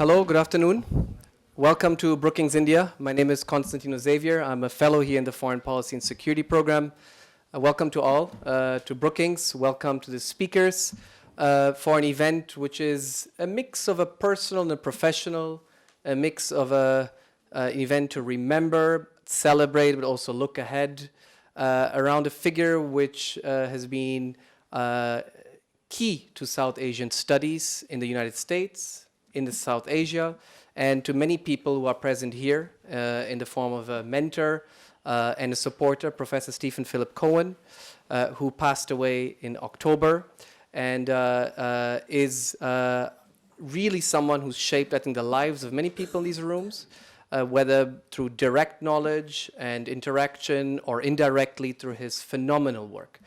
Hello, good afternoon. Welcome to Brookings, India. My name is Constantino Xavier. I'm a fellow here in the Foreign Policy and Security Program. Welcome to all, to Brookings. Welcome to the speakers for an event which is a mix of a personal and a professional, a mix of an event to remember, celebrate, but also look ahead around a figure which has been key to South Asian studies in the United States, in the South Asia, and to many people who are present here in the form of a mentor and a supporter, Professor Stephen Philip Cohen, who passed away in October, and is really someone who's shaped, I think, the lives of many people in these rooms, whether through direct knowledge and interaction or indirectly through his phenomenal work.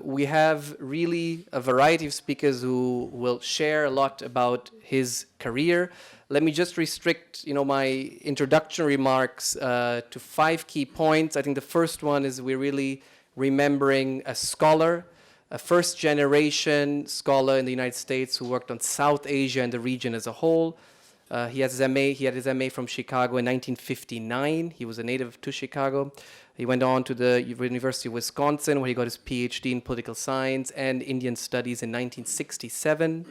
We have really a variety of speakers who will share a lot about his career. Let me just restrict, my introductory remarks to 5 key points. I think the first one is we're really remembering a scholar, a first-generation scholar in the United States who worked on South Asia and the region as a whole. He had his MA from Chicago in 1959. He was a native to Chicago. He went on to the University of Wisconsin, where he got his PhD in political science and Indian studies in 1967.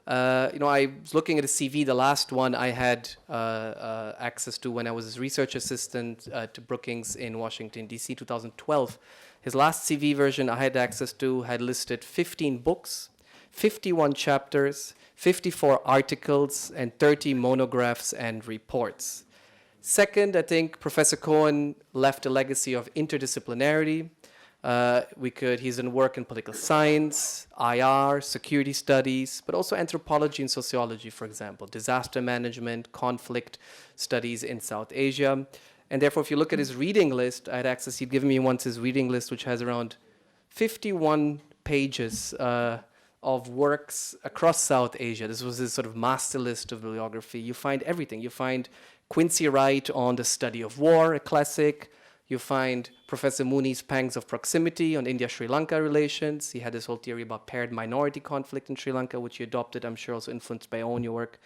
I was looking at his CV. The last one I had access to when I was his research assistant to Brookings in Washington, D.C., 2012. His last CV version I had access to had listed 15 books, 51 chapters, 54 articles, and 30 monographs and reports. Second, I think Professor Cohen left a legacy of interdisciplinarity. He's done work in political science, IR, security studies, but also anthropology and sociology, for example, disaster management, conflict studies in South Asia. And therefore, if you look at his reading list, I had access, he'd given me once his reading list, which has around 51 pages of works across South Asia. This was his sort of master list of bibliography. You find everything. You find Quincy Wright on the study of war, a classic. You find Professor Mooney's Pangs of Proximity on India-Sri Lanka relations. He had this whole theory about paired minority conflict in Sri Lanka, which he adopted, I'm sure also influenced by your own work.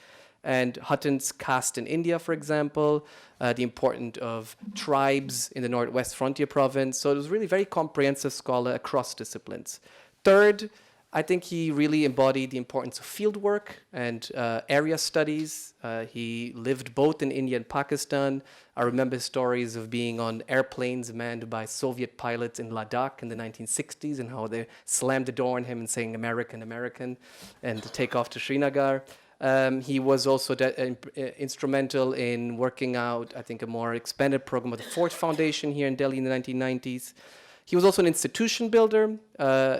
And Hutton's Caste in India, for example, the importance of tribes in the Northwest Frontier Province. So it was really very comprehensive scholar across disciplines. Third, I think he really embodied the importance of field work and area studies. He lived both in India and Pakistan. I remember stories of being on airplanes manned by Soviet pilots in Ladakh in the 1960s and how they slammed the door on him and saying American, American, and to take off to Srinagar. He was also instrumental in working out, I think, a more expanded program of the Ford Foundation here in Delhi in the 1990s. He was also an institution builder.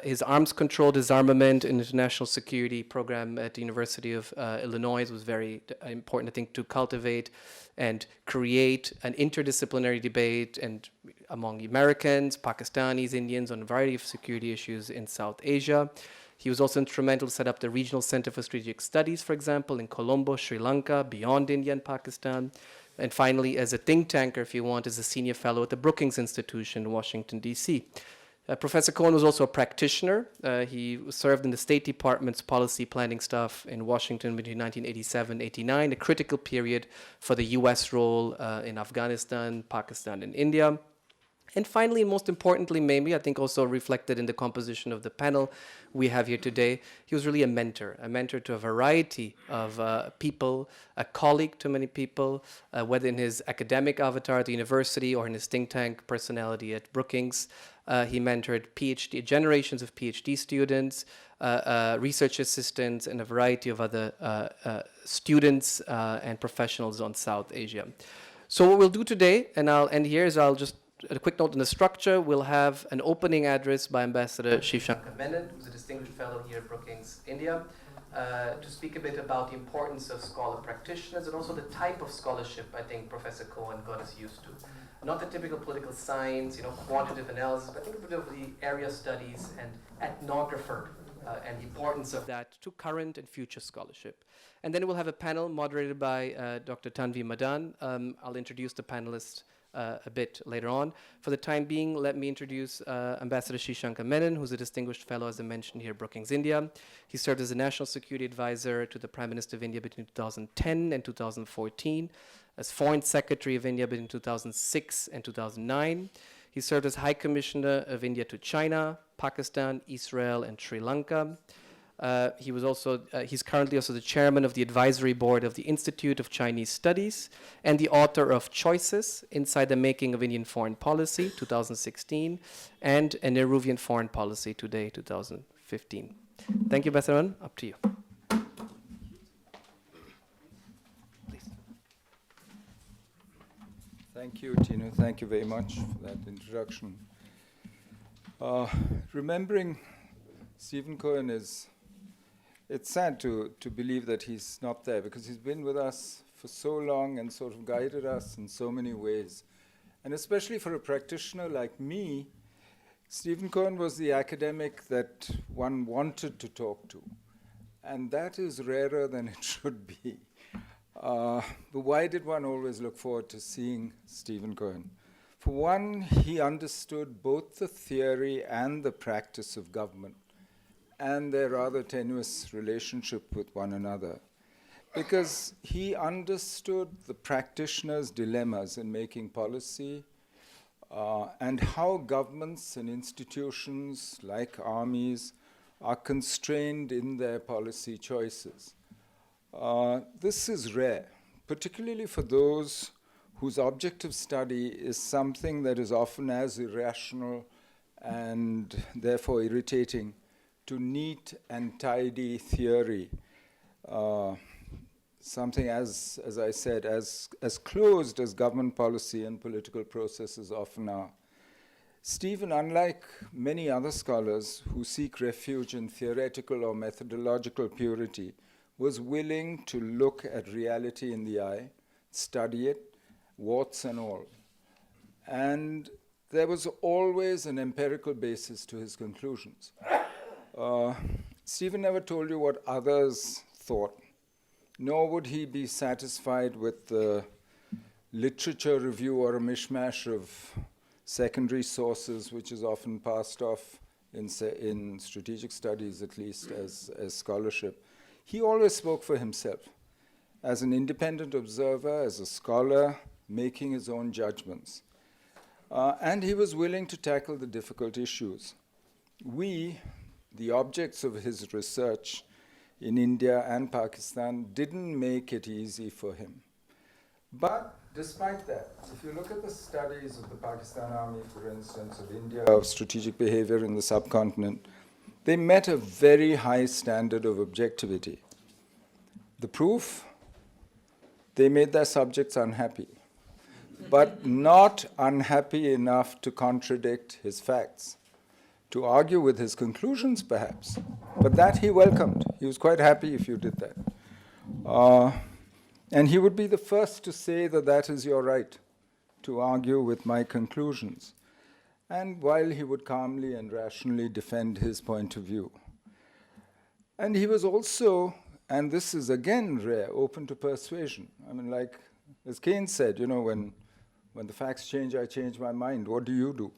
His arms control, disarmament, and international security program at the University of Illinois was very important, I think, to cultivate and create an interdisciplinary debate and among Americans, Pakistanis, Indians on a variety of security issues in South Asia. He was also instrumental to set up the Regional Center for Strategic Studies, for example, in Colombo, Sri Lanka, beyond India and Pakistan. And finally, as a think tanker, if you want, as a senior fellow at the Brookings Institution in Washington, D.C. Professor Cohen was also a practitioner. He served in the State Department's policy planning staff in Washington between 1987-89, a critical period for the U.S. role in Afghanistan, Pakistan, and India. And finally, most importantly, maybe, I think also reflected in the composition of the panel we have here today, he was really a mentor to a variety of people, a colleague to many people, whether in his academic avatar at the university or in his think tank personality at Brookings. He mentored generations of PhD students, research assistants, and a variety of other students and professionals on South Asia. So what we'll do today, and I'll end here, is I'll just a quick note on the structure. We'll have an opening address by Ambassador Sashanka Menon, who's a distinguished fellow here at Brookings, India, to speak a bit about the importance of scholar practitioners and also the type of scholarship I think Professor Cohen got us used to. Not the typical political science, quantitative analysis, but I think a bit of the area studies and ethnographer and the importance of that to current and future scholarship. And then we'll have a panel moderated by Dr. Tanvi Madan. I'll introduce the panelists a bit later on. For the time being, let me introduce Ambassador Sashanka Menon, who's a distinguished fellow, as I mentioned here, Brookings, India. He served as a National Security Advisor to the Prime Minister of India between 2010 and 2014, as Foreign Secretary of India between 2006 and 2009. He served as High Commissioner of India to China, Pakistan, Israel, and Sri Lanka. He's currently also the chairman of the advisory board of the Institute of Chinese Studies and the author of Choices, Inside the Making of Indian Foreign Policy, 2016, and A Nehruvian Foreign Policy Today, 2015. Thank you, Ambassador. Up to you. Please. Thank you, Tino. Thank you very much for that introduction. Remembering Stephen Cohen it's sad to believe that he's not there, because he's been with us for so long and sort of guided us in so many ways. And especially for a practitioner like me, Stephen Cohen was the academic that one wanted to talk to. And that is rarer than it should be. But why did one always look forward to seeing Stephen Cohen? For one, he understood both the theory and the practice of government, and their rather tenuous relationship with one another, because he understood the practitioner's dilemmas in making policy, and how governments and institutions like armies are constrained in their policy choices. This is rare, particularly for those whose object of study is something that is often as irrational and therefore irritating to neat and tidy theory, something as I said, as closed as government policy and political processes often are. Stephen, unlike many other scholars who seek refuge in theoretical or methodological purity, was willing to look at reality in the eye, study it, warts and all. And there was always an empirical basis to his conclusions. Stephen never told you what others thought, nor would he be satisfied with the literature review or a mishmash of secondary sources, which is often passed off in strategic studies, at least, as scholarship. He always spoke for himself, as an independent observer, as a scholar, making his own judgments. And he was willing to tackle the difficult issues. We, the objects of his research in India and Pakistan, didn't make it easy for him. But despite that, if you look at the studies of the Pakistan Army, for instance, of India, of strategic behavior in the subcontinent, they met a very high standard of objectivity. The proof? They made their subjects unhappy, but not unhappy enough to contradict his facts. To argue with his conclusions, perhaps. But that he welcomed. He was quite happy if you did that. And he would be the first to say that that is your right, to argue with my conclusions. And while he would calmly and rationally defend his point of view. And he was also, and this is again rare, open to persuasion. I mean, like, as Keynes said, you know, when the facts change, I change my mind. What do you do?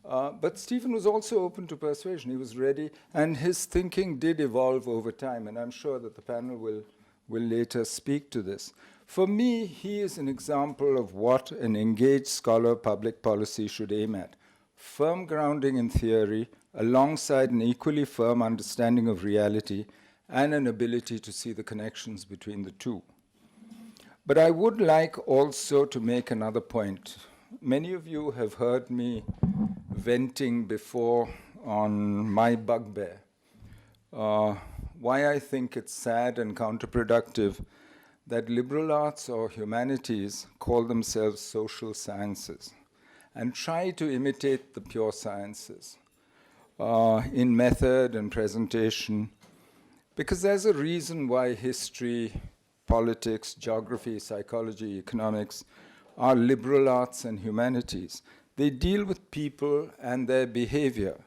But Stephen was also open to persuasion. He was ready, and his thinking did evolve over time, and I'm sure that the panel will later speak to this. For me, he is an example of what an engaged scholar of public policy should aim at. Firm grounding in theory, alongside an equally firm understanding of reality, and an ability to see the connections between the two. But I would like also to make another point. Many of you have heard me venting before on my bugbear, why I think it's sad and counterproductive that liberal arts or humanities call themselves social sciences and try to imitate the pure sciences in method and presentation, because there's a reason why history, politics, geography, psychology, economics are liberal arts and humanities. They deal with people and their behavior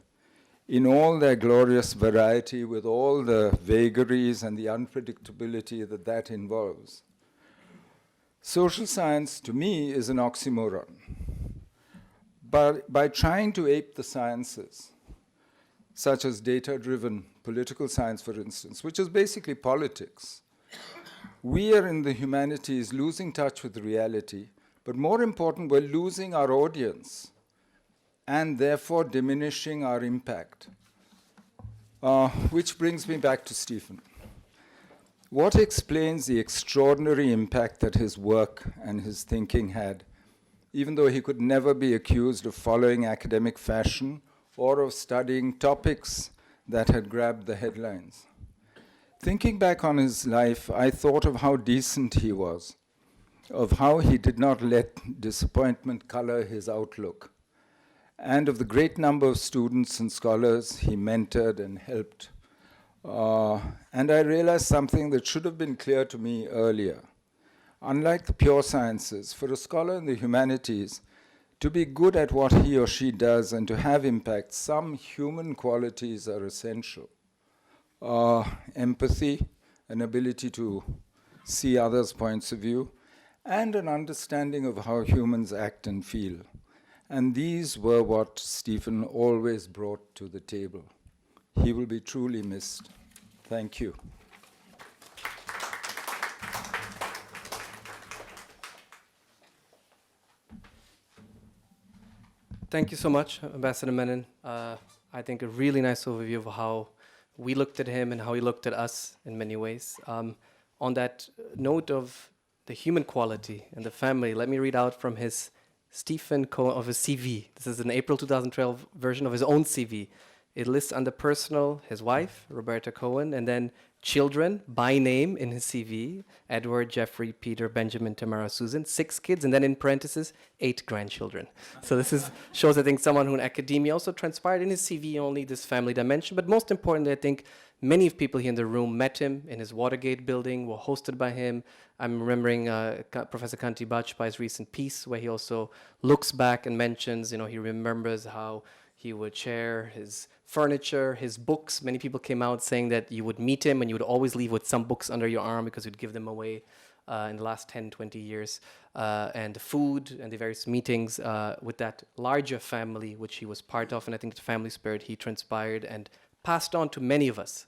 in all their glorious variety, with all the vagaries and the unpredictability that involves. Social science, to me, is an oxymoron. But by trying to ape the sciences, such as data-driven political science, for instance, which is basically politics, we are in the humanities losing touch with reality, but more important, we're losing our audience and therefore diminishing our impact. Which brings me back to Stephen. What explains the extraordinary impact that his work and his thinking had, even though he could never be accused of following academic fashion or of studying topics that had grabbed the headlines? Thinking back on his life, I thought of how decent he was, of how he did not let disappointment color his outlook, and of the great number of students and scholars he mentored and helped. And I realized something that should have been clear to me earlier. Unlike the pure sciences, for a scholar in the humanities, to be good at what he or she does and to have impact, some human qualities are essential. Empathy, an ability to see others' points of view, and an understanding of how humans act and feel. And these were what Stephen always brought to the table. He will be truly missed. Thank you. Thank you so much, Ambassador Menon. I think a really nice overview of how we looked at him and how he looked at us in many ways. On that note of the human quality and the family, let me read out from his Stephen Cohen of his CV. This is an April 2012 version of his own CV. It lists under personal his wife, Roberta Cohen, and then children by name in his CV, Edward, Jeffrey, Peter, Benjamin, Tamara, Susan, 6 kids, and then in parentheses, 8 grandchildren. So this shows, I think, someone who in academia also transpired in his CV only this family dimension. But most importantly, I think many of people here in the room met him in his Watergate building, were hosted by him. I'm remembering Professor Kanti Bajpayee's recent piece where he also looks back and mentions, he remembers how he would share his furniture, his books. Many people came out saying that you would meet him and you would always leave with some books under your arm because you'd give them away in the last 10, 20 years. And the food and the various meetings with that larger family, which he was part of. And I think the family spirit he transpired and passed on to many of us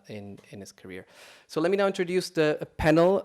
in his career. So let me now introduce the panel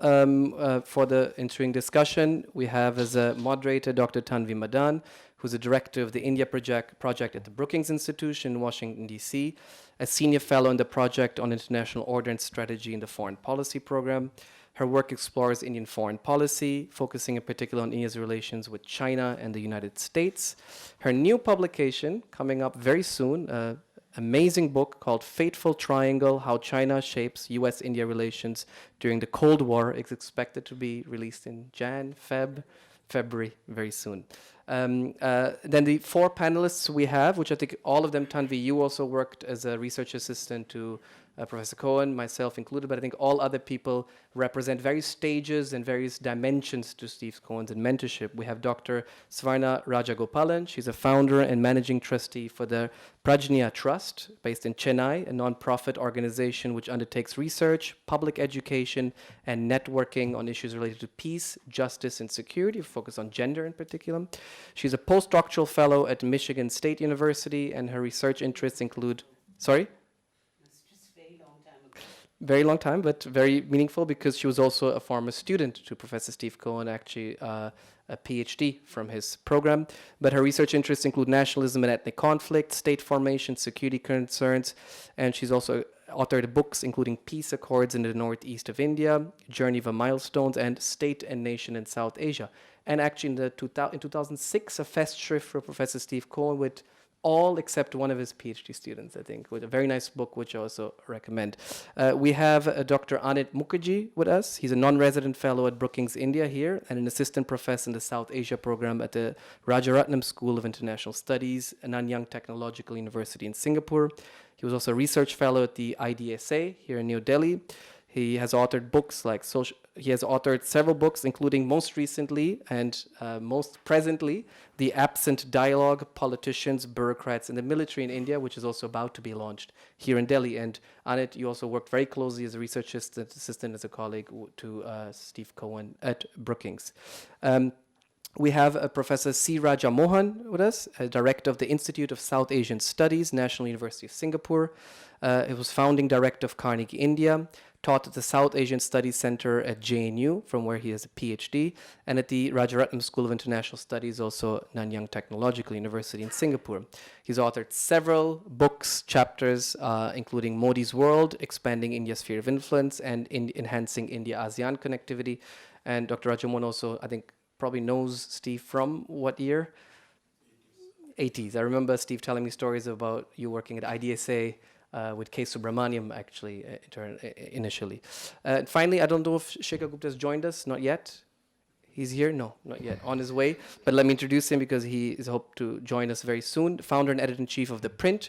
for the ensuing discussion. We have as a moderator Dr. Tanvi Madan, who's the director of the India project at the Brookings Institution in Washington, D.C., a senior fellow in the Project on International Order and Strategy in the Foreign Policy Program. Her work explores Indian foreign policy, focusing in particular on India's relations with China and the United States. Her new publication, coming up very soon, amazing book called Fateful Triangle, How China Shapes U.S.-India Relations During the Cold War, is expected to be released in February, very soon. Then the 4 panelists we have, which I think all of them, Tanvi, you also worked as a research assistant to Professor Cohen, myself included, but I think all other people represent various stages and various dimensions to Steve Cohen's and mentorship. We have Dr. Svarna Rajagopalan. She's a founder and managing trustee for the Prajna Trust, based in Chennai, a nonprofit organization which undertakes research, public education, and networking on issues related to peace, justice, and security, focus on gender in particular. She's a postdoctoral fellow at Michigan State University, and her research interests include, very long time, but very meaningful because she was also a former student to Professor Steve Cohen, actually a PhD from his program. But her research interests include nationalism and ethnic conflict, state formation, security concerns, and she's also authored books including Peace Accords in the Northeast of India, Journey of Milestones, and State and Nation in South Asia. And actually in 2006, a Festschrift for Professor Steve Cohen with all except one of his PhD students, I think, with a very nice book, which I also recommend. We have Dr. Anit Mukherjee with us. He's a non-resident fellow at Brookings, India here, and an assistant professor in the South Asia program at the Rajaratnam School of International Studies, Nanyang Technological University in Singapore. He was also a research fellow at the IDSA here in New Delhi. He has authored books like he has authored several books, including most recently and most presently, The Absent Dialogue, Politicians, Bureaucrats, and the Military in India, which is also about to be launched here in Delhi. And Anit, you also worked very closely as a research assistant as a colleague to Steve Cohen at Brookings. We have Professor C. Raja Mohan with us, Director of the Institute of South Asian Studies, National University of Singapore. He was founding director of Carnegie India, taught at the South Asian Studies Center at JNU, from where he has a PhD, and at the Rajaratnam School of International Studies, also Nanyang Technological University in Singapore. He's authored several books, chapters, including Modi's World, Expanding India's Sphere of Influence, and Enhancing India-ASEAN Connectivity. And Dr. Rajamohan also, I think, probably knows Steve from what year? 80s. I remember Steve telling me stories about you working at IDSA with K. Subramaniam, actually, initially. Finally, I don't know if Shekhar Gupta has joined us. Not yet. He's here? No, not yet. On his way. But let me introduce him because he is hoped to join us very soon. Founder and editor-in-chief of The Print.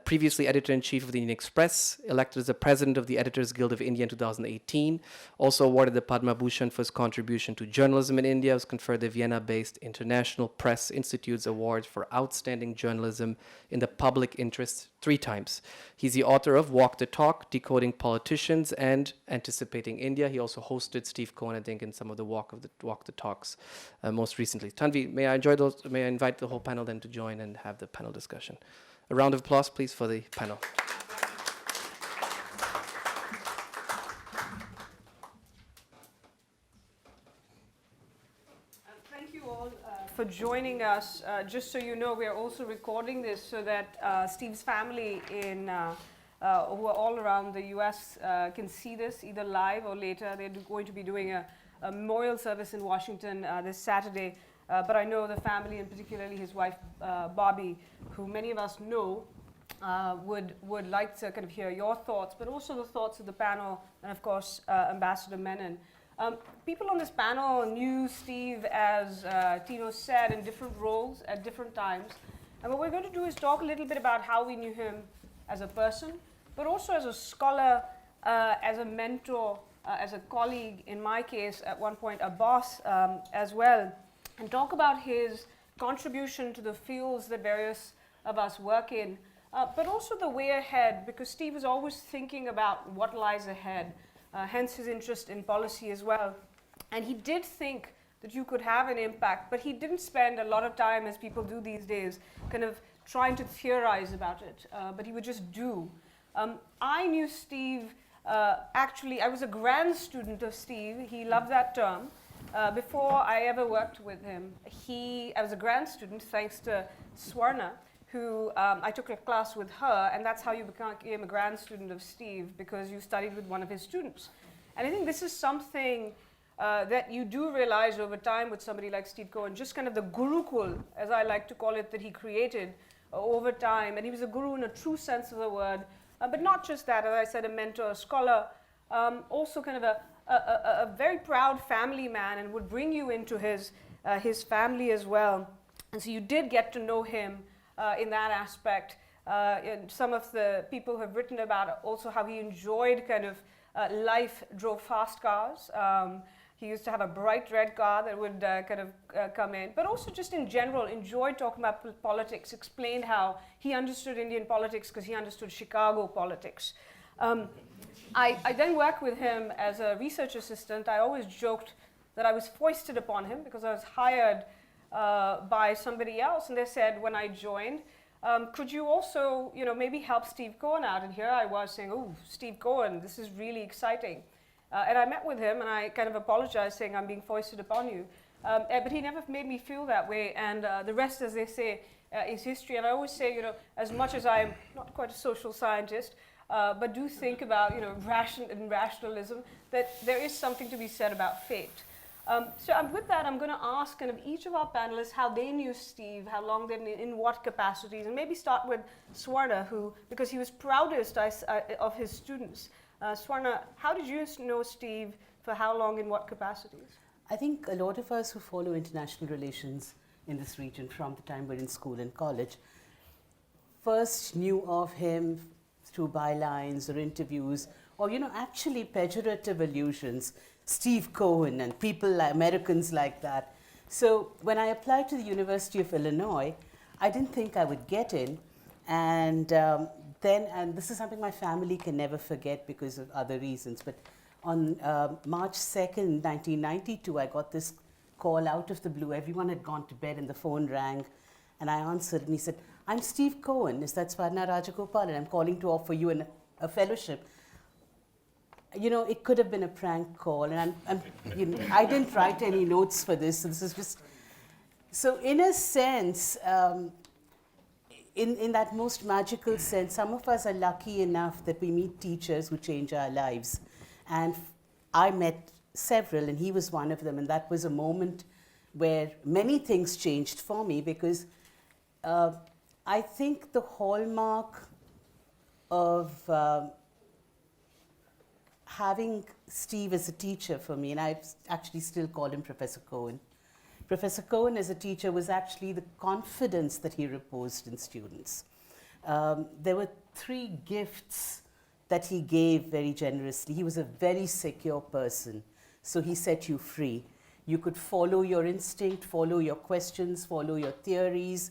Previously editor-in-chief of the Indian Express, elected as the president of the Editors Guild of India in 2018, also awarded the Padma Bhushan for his contribution to journalism in India, was conferred the Vienna-based International Press Institute's Award for Outstanding Journalism in the Public Interest 3 times. He's the author of Walk the Talk, Decoding Politicians, and Anticipating India. He also hosted Steve Cohen, I think, in some of the Walk the Talks most recently. Tanvi, may I invite the whole panel then to join and have the panel discussion. A round of applause, please, for the panel. Thank you all for joining us. Just so you know, we are also recording this so that Steve's family who are all around the US can see this either live or later. They're going to be doing a memorial service in Washington this Saturday. But I know the family, and particularly his wife, Bobby, who many of us know, would like to kind of hear your thoughts, but also the thoughts of the panel, and of course, Ambassador Menon. People on this panel knew Steve, as Tino said, in different roles at different times. And what we're going to do is talk a little bit about how we knew him as a person, but also as a scholar, as a mentor, as a colleague, in my case, at one point, a boss as well. And talk about his contribution to the fields that various of us work in, but also the way ahead, because Steve is always thinking about what lies ahead, hence his interest in policy as well. And he did think that you could have an impact, but he didn't spend a lot of time, as people do these days, kind of trying to theorize about it, but he would just do. I knew Steve, actually, I was a grand student of Steve. He loved that term. Before I ever worked with him, I was a grad student thanks to Swarna, who I took a class with her, and that's how you became a grad student of Steve, because you studied with one of his students. And I think this is something that you do realize over time with somebody like Steve Cohen, just kind of the gurukul, as I like to call it, that he created over time. And he was a guru in a true sense of the word, but not just that, as I said, a mentor, a scholar, also kind of a very proud family man, and would bring you into his family as well. And so you did get to know him in that aspect. And some of the people have written about also how he enjoyed kind of life, drove fast cars. He used to have a bright red car that would kind of come in, but also just in general enjoyed talking about politics, explained how he understood Indian politics because he understood Chicago politics. I then worked with him as a research assistant. I always joked that I was foisted upon him because I was hired by somebody else, and they said when I joined, could you also, maybe help Steve Cohen out? And here I was saying, oh, Steve Cohen, this is really exciting. And I met with him, and I kind of apologized, saying I'm being foisted upon you. But he never made me feel that way, and the rest, as they say, is history. And I always say, as much as I'm not quite a social scientist, but do think about, rationalism, that there is something to be said about fate. So with that, I'm going to ask kind of each of our panelists how they knew Steve, how long they knew, in what capacities, and maybe start with Swarna, because he was proudest of his students. Swarna, how did you know Steve, for how long, in what capacities? I think a lot of us who follow international relations in this region from the time we're in school and college first knew of him through bylines or interviews, or actually pejorative allusions, Steve Cohen and people, Americans like that. So when I applied to the University of Illinois, I didn't think I would get in, and this is something my family can never forget because of other reasons, but on March 2nd, 1992, I got this call out of the blue. Everyone had gone to bed and the phone rang, and I answered, and he said, "I'm Steve Cohen. Is that Swarna Rajagopal? And I'm calling to offer you a fellowship." You know, it could have been a prank call, and I didn't write any notes for this, so this is just... So in a sense, in that most magical sense, some of us are lucky enough that we meet teachers who change our lives. And I met several, and he was one of them, and that was a moment where many things changed for me, because I think the hallmark of having Steve as a teacher for me, and I actually still call him Professor Cohen. Professor Cohen as a teacher was actually the confidence that he reposed in students. There were 3 gifts that he gave very generously. He was a very secure person, so he set you free. You could follow your instinct, follow your questions, follow your theories,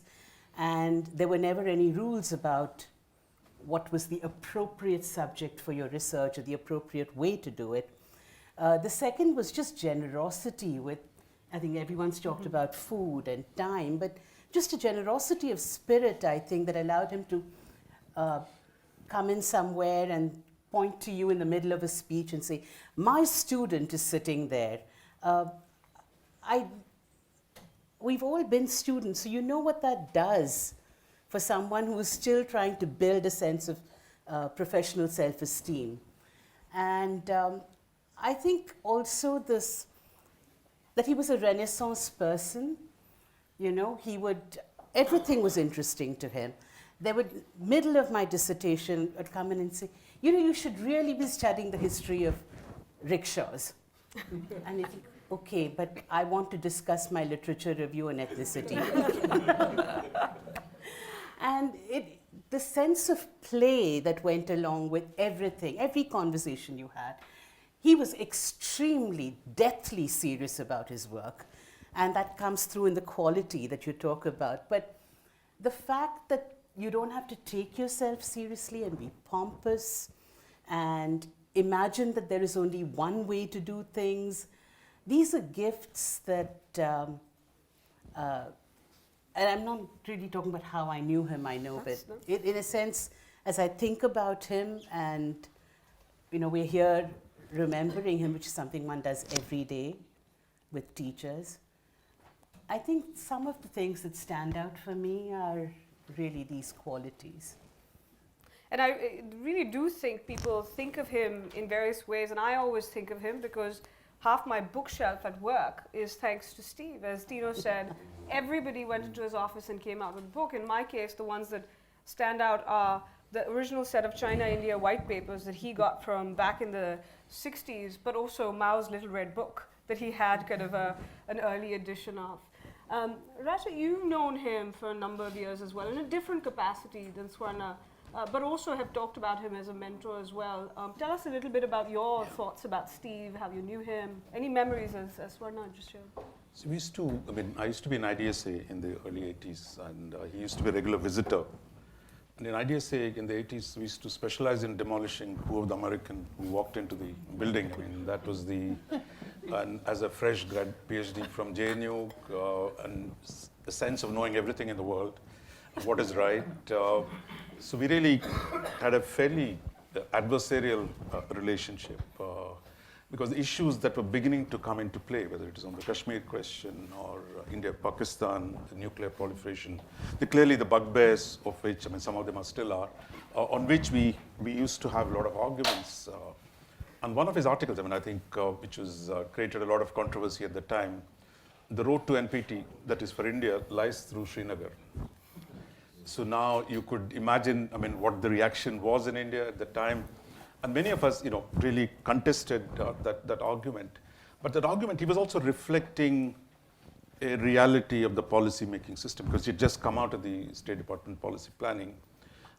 and there were never any rules about what was the appropriate subject for your research or the appropriate way to do it. The second was just generosity with, I think everyone's talked about food and time, but just a generosity of spirit, I think, that allowed him to come in somewhere and point to you in the middle of a speech and say, "My student is sitting there." We've all been students, so you know what that does for someone who is still trying to build a sense of professional self-esteem. And I think also that he was a Renaissance person. You know, everything was interesting to him. They would, middle of my dissertation, would come in and say, "You know, you should really be studying the history of rickshaws." And you think, okay, but I want to discuss my literature review on ethnicity. And the sense of play that went along with everything, every conversation you had, he was extremely, deathly serious about his work. And that comes through in the quality that you talk about. But the fact that you don't have to take yourself seriously and be pompous and imagine that there is only one way to do things, these are gifts that, and I'm not really talking about how I knew him, I know, but in a sense, as I think about him, and you know, we're here remembering him, which is something one does every day with teachers, I think some of the things that stand out for me are really these qualities. And I really do think people think of him in various ways, and I always think of him because half my bookshelf at work is thanks to Steve. As Tino said, everybody went into his office and came out with a book. In my case, the ones that stand out are the original set of China-India white papers that he got from back in the 60s, but also Mao's Little Red Book that he had kind of an early edition of. Raja, you've known him for a number of years as well, in a different capacity than Swarna, but also have talked about him as a mentor as well. Tell us a little bit about your thoughts about Steve, how you knew him, any memories as Swarna just shared. So I used to be in IDSA in the early 80s, and he used to be a regular visitor. And in IDSA in the 80s, we used to specialize in demolishing who of the American who walked into the building. I mean, that was and as a fresh grad PhD from JNU, and the sense of knowing everything in the world, what is right. So we really had a fairly adversarial relationship because the issues that were beginning to come into play, whether it is on the Kashmir question or India-Pakistan, the nuclear proliferation, clearly the bugbears of which, some of them are still are, on which we used to have a lot of arguments. And one of his articles, I think, which was created a lot of controversy at the time, the road to NPT, that is for India, lies through Srinagar. So now you could imagine, what the reaction was in India at the time. And many of us, really contested that argument. But that argument, he was also reflecting a reality of the policy-making system, because he had just come out of the State Department policy planning.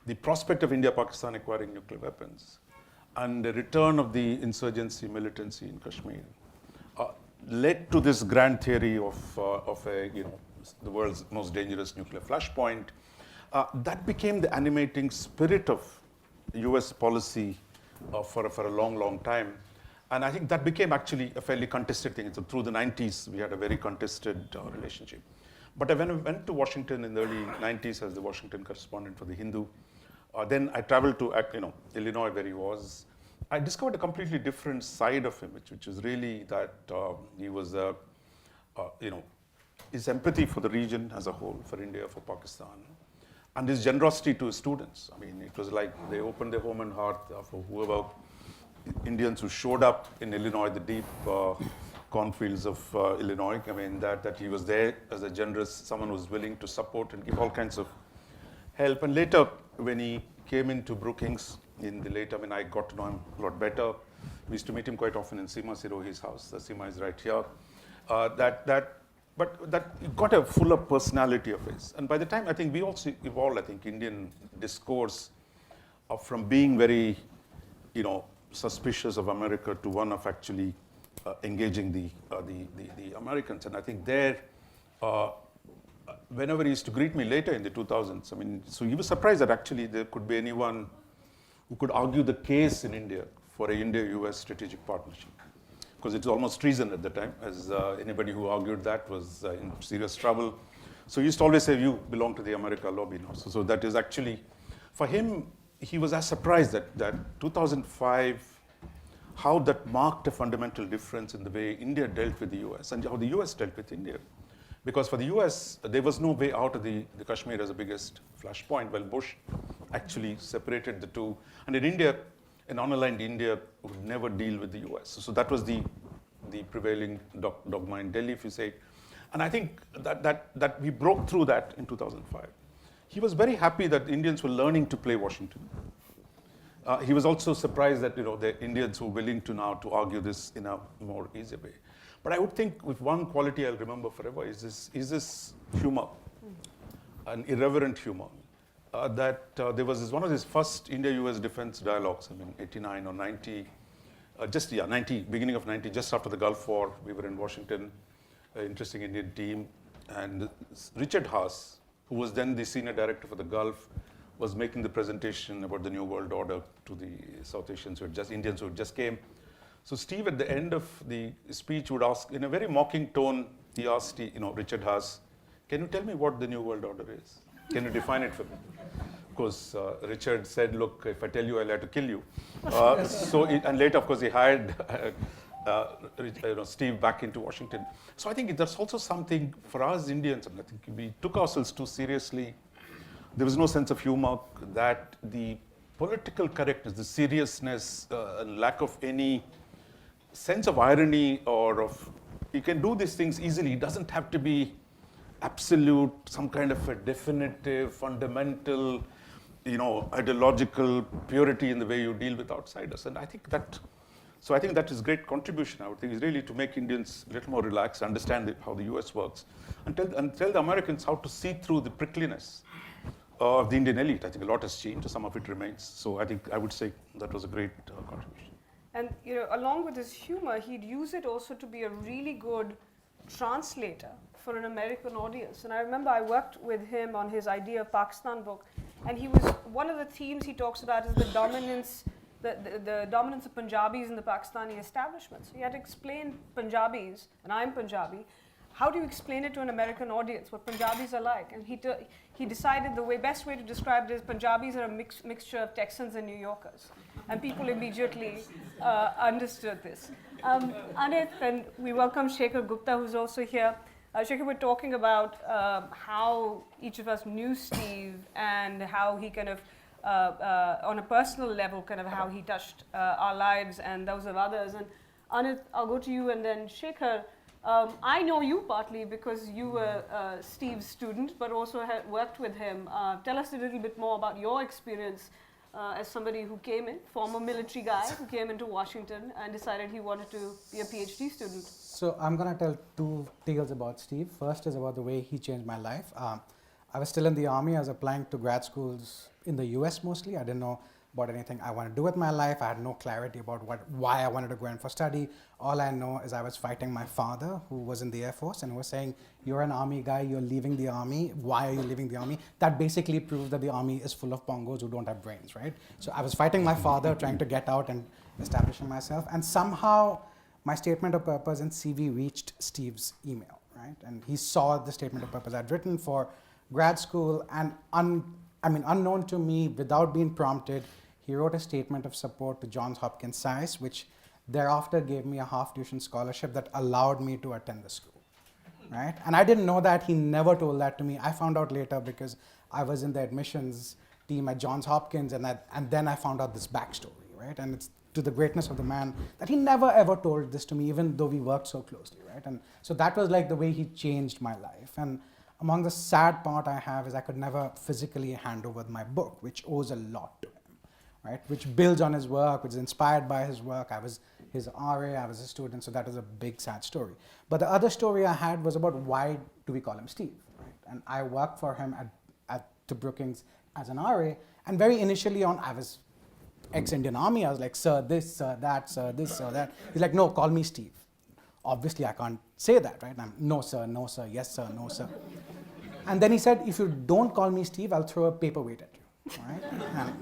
The prospect of India-Pakistan acquiring nuclear weapons and the return of the insurgency, militancy in Kashmir led to this grand theory of the world's most dangerous nuclear flashpoint. That became the animating spirit of US policy for a long, long time. And I think that became actually a fairly contested thing. So through the 90s, we had a very contested relationship. But when I went to Washington in the early 90s as the Washington correspondent for The Hindu, then I traveled to Illinois, where he was. I discovered a completely different side of him, which is really that he was, his empathy for the region as a whole, for India, for Pakistan, and his generosity to his students. I mean, it was like they opened their home and heart for whoever Indians who showed up in Illinois, the deep cornfields of Illinois. I mean, that he was there as a generous, someone who was willing to support and give all kinds of help. And later, when he came into Brookings, I got to know him a lot better. We used to meet him quite often in Seema Sirohi's house. Seema is right here. But that he got a fuller personality of his. And by the time, I think we also evolved, Indian discourse from being very, suspicious of America to one of actually engaging the Americans. And I think there, whenever he used to greet me later in the 2000s, so he was surprised that actually there could be anyone who could argue the case in India for a India-US strategic partnership. Because it's almost treason at the time, as anybody who argued that was in serious trouble. So he used to always say, you belong to the America lobby now. So that is actually, for him, he was as surprised that 2005, how that marked a fundamental difference in the way India dealt with the US and how the US dealt with India. Because for the US, there was no way out of the Kashmir as the biggest flashpoint, while Bush actually separated the two. And in India, an unaligned India would never deal with the US. So that was the prevailing dogma in Delhi, if you say. And I think that we broke through that in 2005. He was very happy that Indians were learning to play Washington. He was also surprised that the Indians were willing to now to argue this in a more easy way. But I would think with one quality I'll remember forever is this humor, an irreverent humor. There was one of his first India-US defense dialogues, 89 or 90, 90, beginning of 90, just after the Gulf War. We were in Washington, an interesting Indian team. And Richard Haas, who was then the senior director for the Gulf, was making the presentation about the New World Order to the South Asians, Indians who just came. So Steve, at the end of the speech, would ask, in a very mocking tone, he asked, Richard Haas, can you tell me what the New World Order is? Can you define it for me? Of course, Richard said, look, if I tell you, I'll have to kill you. And later, of course, he hired Steve back into Washington. So I think that's also something for us Indians. I think we took ourselves too seriously. There was no sense of humor, that the political correctness, the seriousness, and lack of any sense of irony or of, you can do these things easily. It doesn't have to be absolute, some kind of a definitive, fundamental, ideological purity in the way you deal with outsiders. And I think that is great contribution, I would think, is really to make Indians a little more relaxed, understand how the US works, and tell the Americans how to see through the prickliness of the Indian elite. I think a lot has changed, some of it remains. So I would say that was a great contribution. And along with his humor, he'd use it also to be a really good translator for an American audience. And I remember I worked with him on his Idea of Pakistan book, and one of the themes he talks about is the dominance of Punjabis in the Pakistani establishment. So he had to explain Punjabis, and I'm Punjabi. How do you explain it to an American audience, what Punjabis are like? And he decided the best way to describe it is Punjabis are a mixture of Texans and New Yorkers. And people immediately understood this. Anit, and we welcome Shekhar Gupta, who's also here. Shekhar, we're talking about how each of us knew Steve and how he kind of, on a personal level, kind of how he touched our lives and those of others. And Anit, I'll go to you, and then Shekhar. I know you partly because you were Steve's student, but also had worked with him. Tell us a little bit more about your experience as somebody who came in, former military guy who came into Washington and decided he wanted to be a PhD student. So I'm going to tell two tales about Steve. First is about the way he changed my life. I was still in the Army. I was applying to grad schools in the US mostly. I didn't know about anything I want to do with my life. I had no clarity about why I wanted to go in for study. All I know is I was fighting my father, who was in the Air Force, and was saying, you're an army guy, you're leaving the army. Why are you leaving the army? That basically proves that the army is full of pongos who don't have brains, right? So I was fighting my father, trying to get out and establishing myself. And somehow my statement of purpose in CV reached Steve's email, right? And he saw the statement of purpose I'd written for grad school, and unknown to me, without being prompted, he wrote a statement of support to Johns Hopkins SAIS, which thereafter gave me a half-tuition scholarship that allowed me to attend the school, right? And I didn't know that. He never told that to me. I found out later because I was in the admissions team at Johns Hopkins, and then I found out this backstory, right? And it's to the greatness of the man that he never ever told this to me, even though we worked so closely, right? And so that was like the way he changed my life. And among the sad part I have is I could never physically hand over my book, which owes a lot to him, right? Which builds on his work, which is inspired by his work. I was his RA, I was a student, so that was a big sad story. But the other story I had was about why do we call him Steve, right? And I worked for him at the Brookings as an RA, and very initially on, I was ex-Indian Army, I was like, sir this, sir that, sir this, sir that. He's like, no, call me Steve. Obviously, I can't say that, right? I'm, no, sir, yes, sir, no, sir. And then he said, if you don't call me Steve, I'll throw a paperweight at you, right? And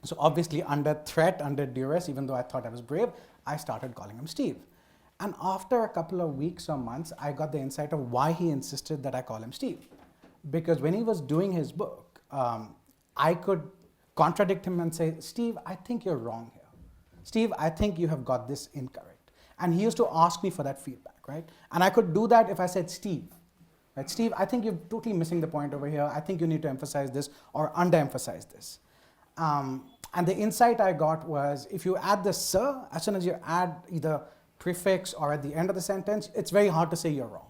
so obviously, under threat, under duress, even though I thought I was brave, I started calling him Steve. And after a couple of weeks or months, I got the insight of why he insisted that I call him Steve. Because when he was doing his book, I could contradict him and say, Steve, I think you're wrong here. Steve, I think you have got this incorrect. And he used to ask me for that feedback, right? And I could do that if I said, Steve, right? Steve, I think you're totally missing the point over here. I think you need to emphasize this or underemphasize this. And the insight I got was, if you add the sir, as soon as you add either prefix or at the end of the sentence, it's very hard to say you're wrong.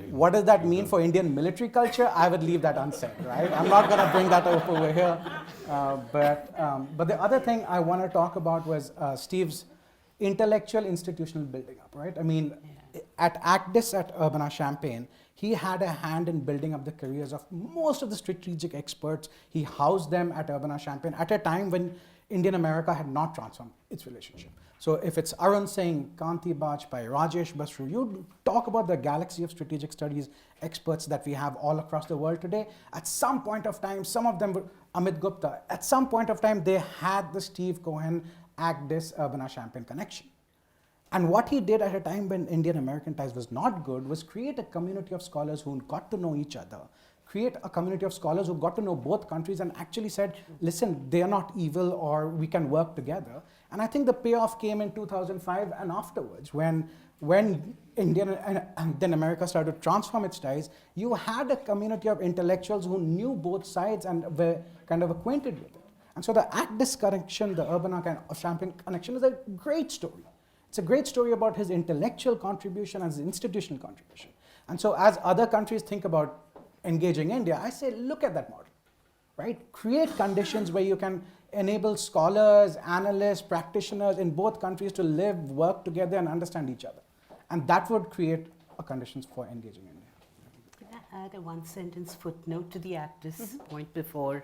What does that mean for Indian military culture? I would leave that unsaid, right? I'm not going to bring that up over here. But the other thing I want to talk about was Steve's intellectual institutional building up, right? I mean, at ACDIS at Urbana-Champaign, he had a hand in building up the careers of most of the strategic experts. He housed them at Urbana-Champaign at a time when Indian America had not transformed its relationship. So if it's Arun Singh, Kanti Bajpai, Rajesh Basru, you talk about the galaxy of strategic studies experts that we have all across the world today. At some point of time, some of them were Amit Gupta. At some point of time, they had the Steve Cohen, ACDIS, Urbana-Champaign connection. And what he did at a time when Indian-American ties was not good was create a community of scholars who got to know each other, create a community of scholars who got to know both countries and actually said, listen, they are not evil or we can work together. And I think the payoff came in 2005 and afterwards when India and then America started to transform its ties, you had a community of intellectuals who knew both sides and were kind of acquainted with it. And so the ACDIS connection, the Urbana-Champaign connection is a great story. It's a great story about his intellectual contribution and his institutional contribution. And so as other countries think about engaging India, I say, look at that model, right? Create conditions where you can enable scholars, analysts, practitioners in both countries to live, work together, and understand each other. And that would create conditions for engaging India. Could I add a one-sentence footnote to the ACDIS point before?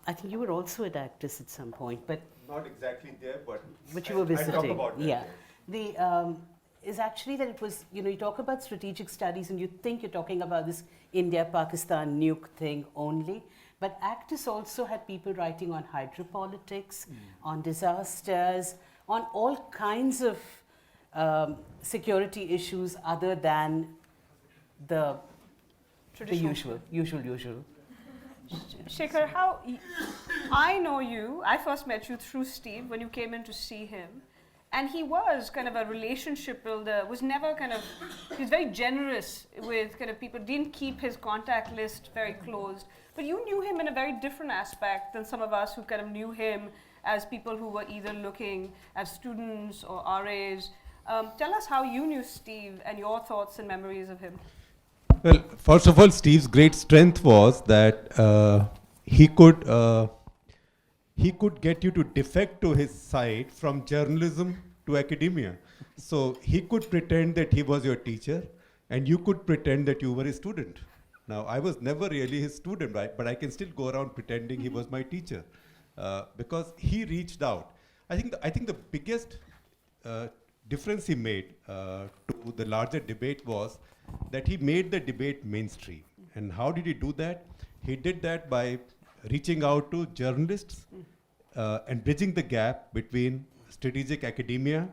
I think you were also at ACDIS at some point, but not exactly there, but you were visiting. I talk about that. Yeah. The is actually that it was, you talk about strategic studies and you think you're talking about this India-Pakistan nuke thing only, but ACDIS also had people writing on hydropolitics, on disasters, on all kinds of security issues other than the usual. Shekhar, I know you, I first met you through Steve when you came in to see him. And he was kind of a relationship builder, was never he was very generous with people, didn't keep his contact list very closed. But you knew him in a very different aspect than some of us who knew him as people who were either looking as students or RAs. Tell us how you knew Steve and your thoughts and memories of him. Well, first of all, Steve's great strength was that he could get you to defect to his side from journalism to academia. So he could pretend that he was your teacher and you could pretend that you were a student. Now, I was never really his student, right? But I can still go around pretending he was my teacher because he reached out. I think the biggest difference he made to the larger debate was that he made the debate mainstream. And how did he do that? He did that by reaching out to journalists and bridging the gap between strategic academia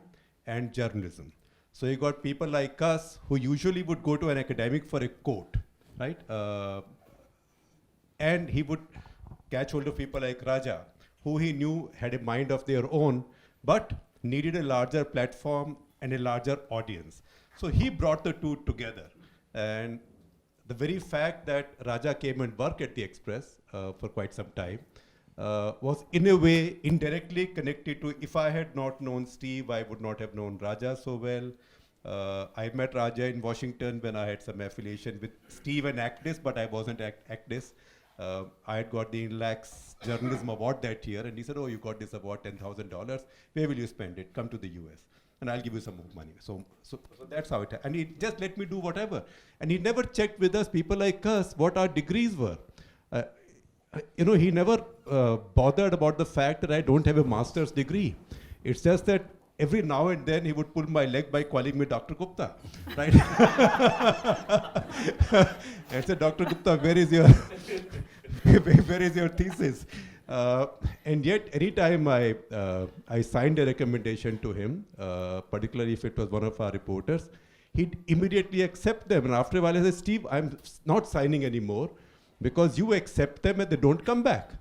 and journalism. So you got people like us who usually would go to an academic for a quote, right? And he would catch hold of people like Raja, who he knew had a mind of their own, but needed a larger platform and a larger audience. So he brought the two together. And the very fact that Raja came and worked at the Express for quite some time was in a way indirectly connected to, if I had not known Steve, I would not have known Raja so well. I met Raja in Washington when I had some affiliation with Steve and Actis, but I wasn't Actis. I had got the Lax Journalism Award that year, and he said, oh, you got this award, $10,000. Where will you spend it? Come to the US, and I'll give you some more money. So that's how it happened. And he just let me do whatever. And he never checked with us, people like us, what our degrees were. He never bothered about the fact that I don't have a master's degree. It's just that every now and then he would pull my leg by calling me Dr. Gupta, right? I said, Dr. Gupta, where is your thesis? And yet, anytime I signed a recommendation to him, particularly if it was one of our reporters, he'd immediately accept them. And after a while, I said, Steve, I'm not signing anymore because you accept them and they don't come back.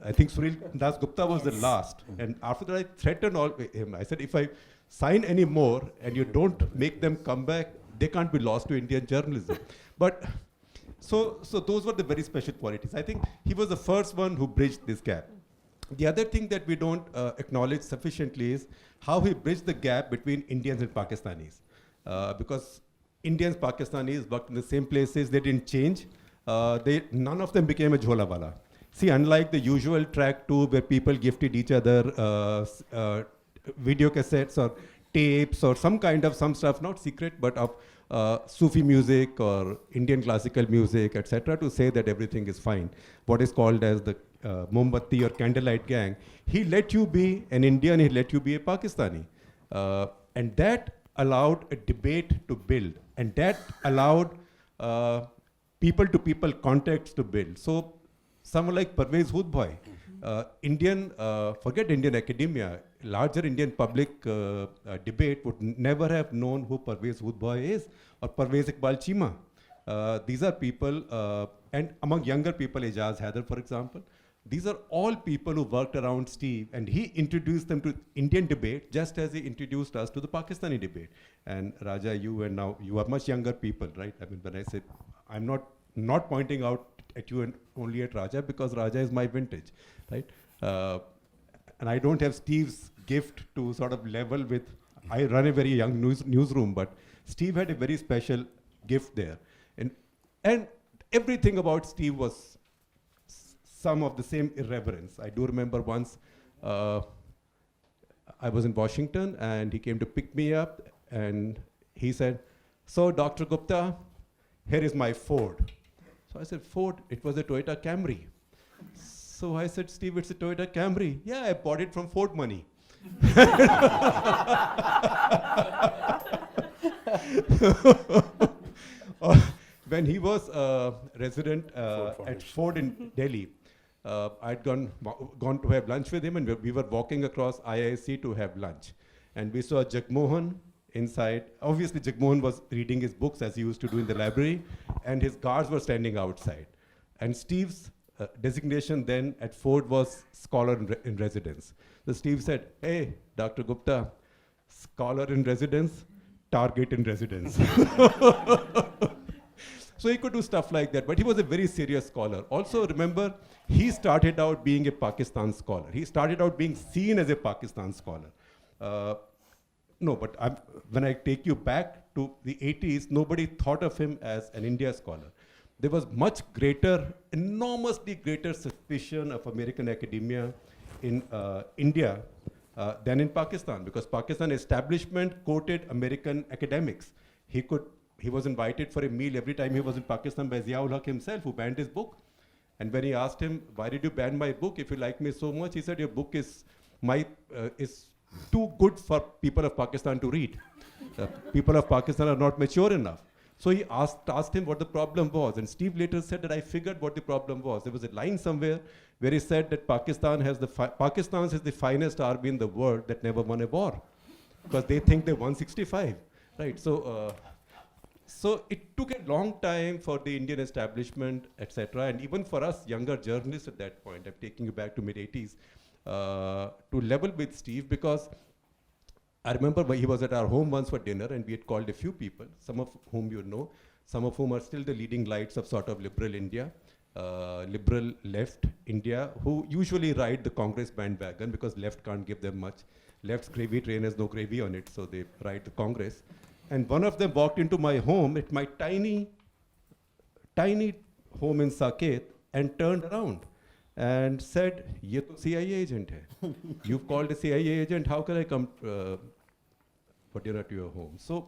I think Sunil Das Gupta was the last. And after that, I threatened him. I said, if I sign any more and you don't make them come back, they can't be lost to Indian journalism. But so those were the very special qualities. I think he was the first one who bridged this gap. The other thing that we don't acknowledge sufficiently is how he bridged the gap between Indians and Pakistanis. Because Indians, Pakistanis worked in the same places, they didn't change. None of them became a jholawala. See, unlike the usual track two where people gifted each other video cassettes or tapes or some stuff, not secret, but of Sufi music or Indian classical music, etc., to say that everything is fine. What is called as the Mombatti or candlelight gang. He let you be an Indian, he let you be a Pakistani. And that allowed a debate to build. And that allowed people-to-people contacts to build. So someone like Parvez Hudbhoy, forget Indian academia, larger Indian public debate would never have known who Parvez Hudbhoy is or Parvez Iqbal Cheema. These are people, and among younger people, Ijaz Haider, for example, these are all people who worked around Steve, and he introduced them to Indian debate just as he introduced us to the Pakistani debate. And Raja, you and now, you are much younger people, right? I mean, when I say, I'm not pointing out at you and only at Raja because Raja is my vintage, right? And I don't have Steve's gift to sort of level with, I run a very young newsroom, but Steve had a very special gift there. And everything about Steve was some of the same irreverence. I do remember once I was in Washington and he came to pick me up and he said, so Dr. Gupta, here is my Ford. So I said, Ford? It was a Toyota Camry. So I said, Steve, it's a Toyota Camry. Yeah, I bought it from Ford money. When he was resident at Ford in Delhi, I'd gone to have lunch with him, and we were walking across IISc to have lunch. And we saw Jagmohan inside. Obviously, Jagmohan was reading his books as he used to do in the library, and his guards were standing outside. And Steve's designation then at Ford was scholar in residence. So Steve said, hey, Dr. Gupta, scholar in residence, target in residence. So he could do stuff like that, but he was a very serious scholar. Also, remember, he started out being a Pakistan scholar. He started out being seen as a Pakistan scholar. When I take you back to the 80s, nobody thought of him as an India scholar. There was much greater, enormously greater suspicion of American academia in India than in Pakistan, because Pakistan establishment quoted American academics. He could he was invited for a meal every time he was in Pakistan by Ziaul Haq himself, who banned his book. And when he asked him, why did you ban my book if you like me so much? He said, your book is too good for people of Pakistan to read. People of Pakistan are not mature enough. So he asked him what the problem was. And Steve later said that I figured what the problem was. There was a line somewhere where he said that Pakistan has the finest army in the world that never won a war. Because they think they won 65, right? So it took a long time for the Indian establishment, etc., and even for us younger journalists at that point, I'm taking you back to mid-80s, to level with Steve, because I remember he was at our home once for dinner and we had called a few people, some of whom you know, some of whom are still the leading lights of sort of liberal India, liberal left India, who usually ride the Congress bandwagon because left can't give them much. Left's gravy train has no gravy on it, so they ride the Congress. And one of them walked into my home, at my tiny home in Saket, and turned around and said, "Ye to CIA agent hai. You've called a CIA agent, how can I come for dinner to your home?" So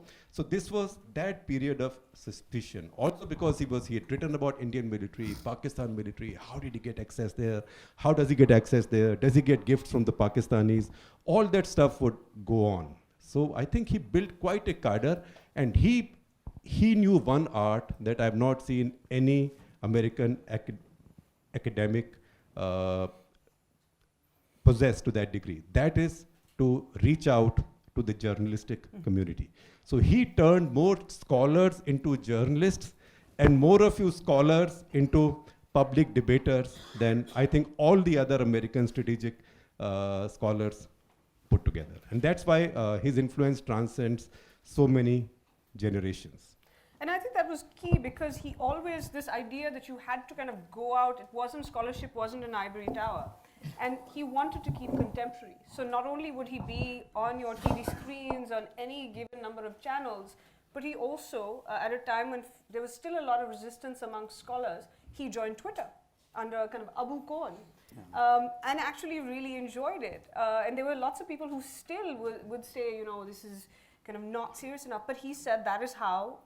this was that period of suspicion. Also because he had written about Indian military, Pakistan military, how did he get access there? How does he get access there? Does he get gifts from the Pakistanis? All that stuff would go on. So I think he built quite a cadre, and he knew one art that I've not seen any American academic possess to that degree. That is to reach out to the journalistic community. So he turned more scholars into journalists and more of you scholars into public debaters than I think all the other American strategic scholars put together. And that's why his influence transcends so many generations. And I think that was key because he always, this idea that you had to kind of go out, it wasn't scholarship, wasn't an ivory tower. And he wanted to keep contemporary. So not only would he be on your TV screens, on any given number of channels, but he also, at a time when there was still a lot of resistance among scholars, he joined Twitter under kind of Abu Cohen. And actually really enjoyed it. And there were lots of people who still would say, you know, this is kind of not serious enough. But he said that is how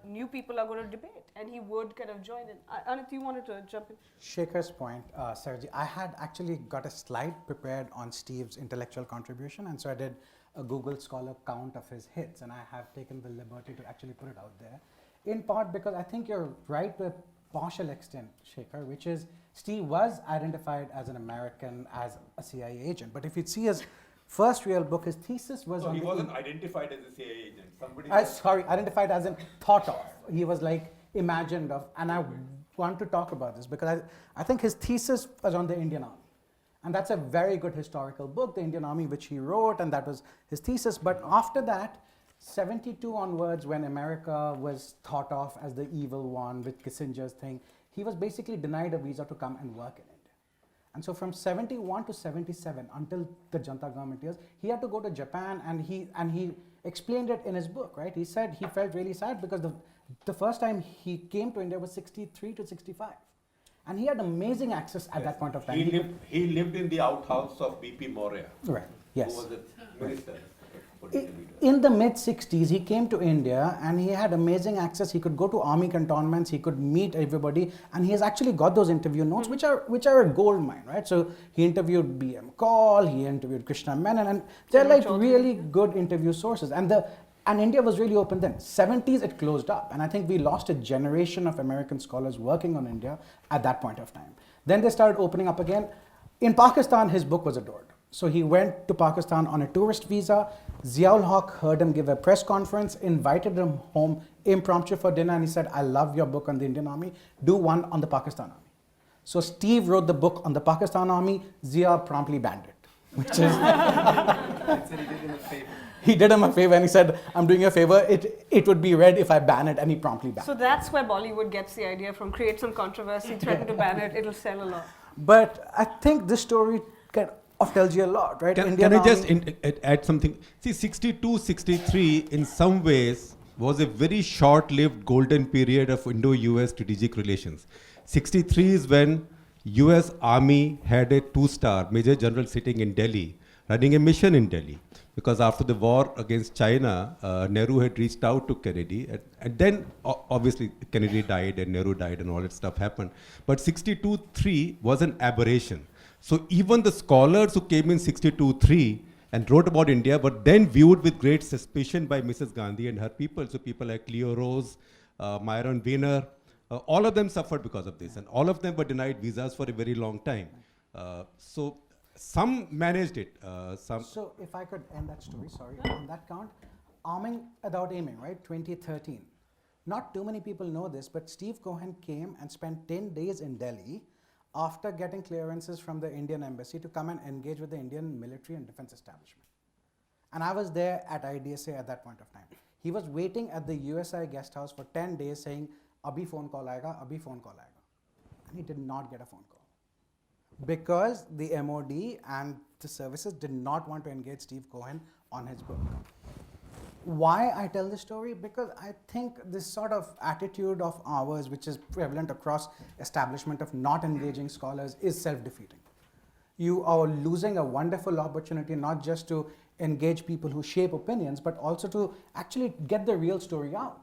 new people are going to debate. And he would kind of join in. Anit, you wanted to jump in? Shaker's point, Sarji, I had actually got a slide prepared on Steve's intellectual contribution. And so I did a Google Scholar count of his hits. And I have taken the liberty to actually put it out there. In part because I think you're right to a partial extent, Shaker, which is Steve was identified as an American, as a CIA agent. But if you see his first real book, his thesis was on... he wasn't identified as a CIA agent. Somebody... sorry, identified as in thought of. He was like imagined of. And I want to talk about this because I think his thesis was on the Indian Army. And that's a very good historical book, The Indian Army, which he wrote, and that was his thesis. But after that, 72 onwards, when America was thought of as the evil one with Kissinger's thing, he was basically denied a visa to come and work in India. And so from 71 to 77, until the Janta government years, he had to go to Japan, and he explained it in his book, right? He said he felt really sad because the first time he came to India was 63 to 65. And he had amazing access at that point of time. He lived in the outhouse of B.P. Moria. Right, yes. Who was a minister. In the mid-60s, he came to India and he had amazing access. He could go to army cantonments, he could meet everybody, and he has actually got those interview notes, which are a gold mine, right? So he interviewed B.M. Call, he interviewed Krishna Menon, and they're like really good interview sources. And India was really open then. 70s, it closed up, and I think we lost a generation of American scholars working on India at that point of time. Then they started opening up again. In Pakistan, his book was adored. So he went to Pakistan on a tourist visa. Ziaul Haq heard him give a press conference, invited him home impromptu for dinner, and he said, I love your book on the Indian Army. Do one on the Pakistan Army. So Steve wrote the book on the Pakistan Army. Zia promptly banned it, which is... He did him a favor and he said, I'm doing you a favor. It would be read if I ban it, and he promptly banned it. So that's where Bollywood gets the idea from. Create some controversy, threaten to ban it, it'll sell a lot. But I think this story tells you a lot, right? Can I just add something? See, 62, 63 in some ways was a very short-lived golden period of Indo-US strategic relations. 63 is when US Army had a 2-star Major General sitting in Delhi, running a mission in Delhi. because after the war against China, Nehru had reached out to Kennedy, and then obviously Kennedy died and Nehru died and all that stuff happened. But 62-3 was an aberration. So even the scholars who came in 62-3 and wrote about India were then viewed with great suspicion by Mrs. Gandhi and her people. So people like Cleo Rose, Myron Wiener, all of them suffered because of this, and all of them were denied visas for a very long time. So some managed it. So if I could end that story, sorry, on that count, arming without aiming, right, 2013. Not too many people know this, but Steve Cohen came and spent 10 days in Delhi after getting clearances from the Indian embassy to come and engage with the Indian military and defense establishment. And I was there at IDSA at that point of time. He was waiting at the USI guest house for 10 days saying, Abhi phone call aayega, abhi phone call aayega. And he did not get a phone call, because the MOD and the services did not want to engage Steve Cohen on his book. Why I tell this story? Because I think this sort of attitude of ours, which is prevalent across establishment of not engaging scholars, is self-defeating. You are losing a wonderful opportunity not just to engage people who shape opinions, but also to actually get the real story out.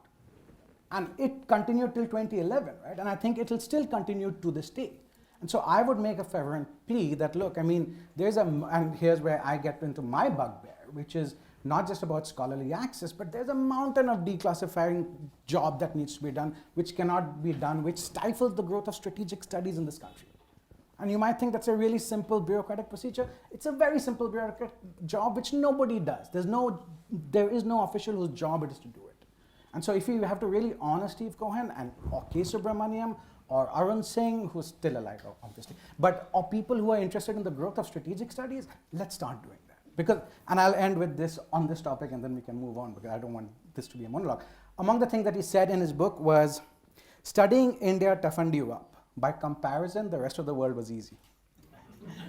And it continued till 2011, right? And I think it will still continue to this day. And so I would make a fervent plea that, look, I mean, and here's where I get into my bugbear, which is not just about scholarly access, but there's a mountain of declassifying job that needs to be done, which cannot be done, which stifles the growth of strategic studies in this country. And you might think that's a really simple bureaucratic procedure. It's a very simple bureaucratic job which nobody does. There is no official whose job it is to do it. And so if you have to really honor Steve Cohen or K. Subramaniam or Arun Singh, who's still alive, obviously, or people who are interested in the growth of strategic studies, let's start doing that. And I'll end with this on this topic, and then we can move on, because I don't want this to be a monologue. Among the things that he said in his book was, studying India toughened you up. By comparison, the rest of the world was easy.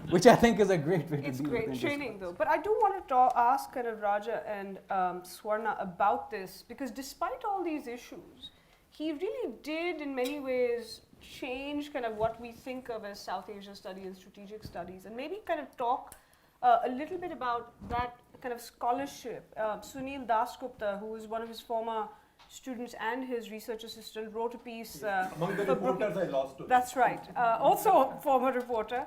Which I think is a great way to It's deal with great training, Indian though. But I do want to ask kind of Raja and Swarna about this, because despite all these issues, he really did, in many ways, change kind of what we think of as South Asia studies and strategic studies, and maybe kind of talk a little bit about that kind of scholarship. Sunil Dasgupta, who was one of his former students and his research assistant, wrote a piece. Among the reporters I lost to. That's right. Also a former reporter.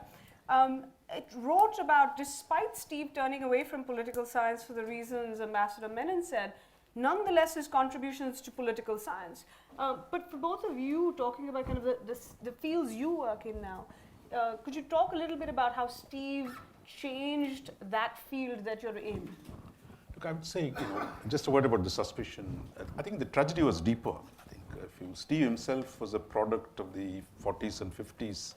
It wrote about, despite Steve turning away from political science for the reasons Ambassador Menon said, nonetheless his contributions to political science. But for both of you, talking about kind of the fields you work in now, could you talk a little bit about how Steve changed that field that you're in? Look, I would say, just a word about the suspicion. I think the tragedy was deeper. I think Steve himself was a product of the 40s and 50s,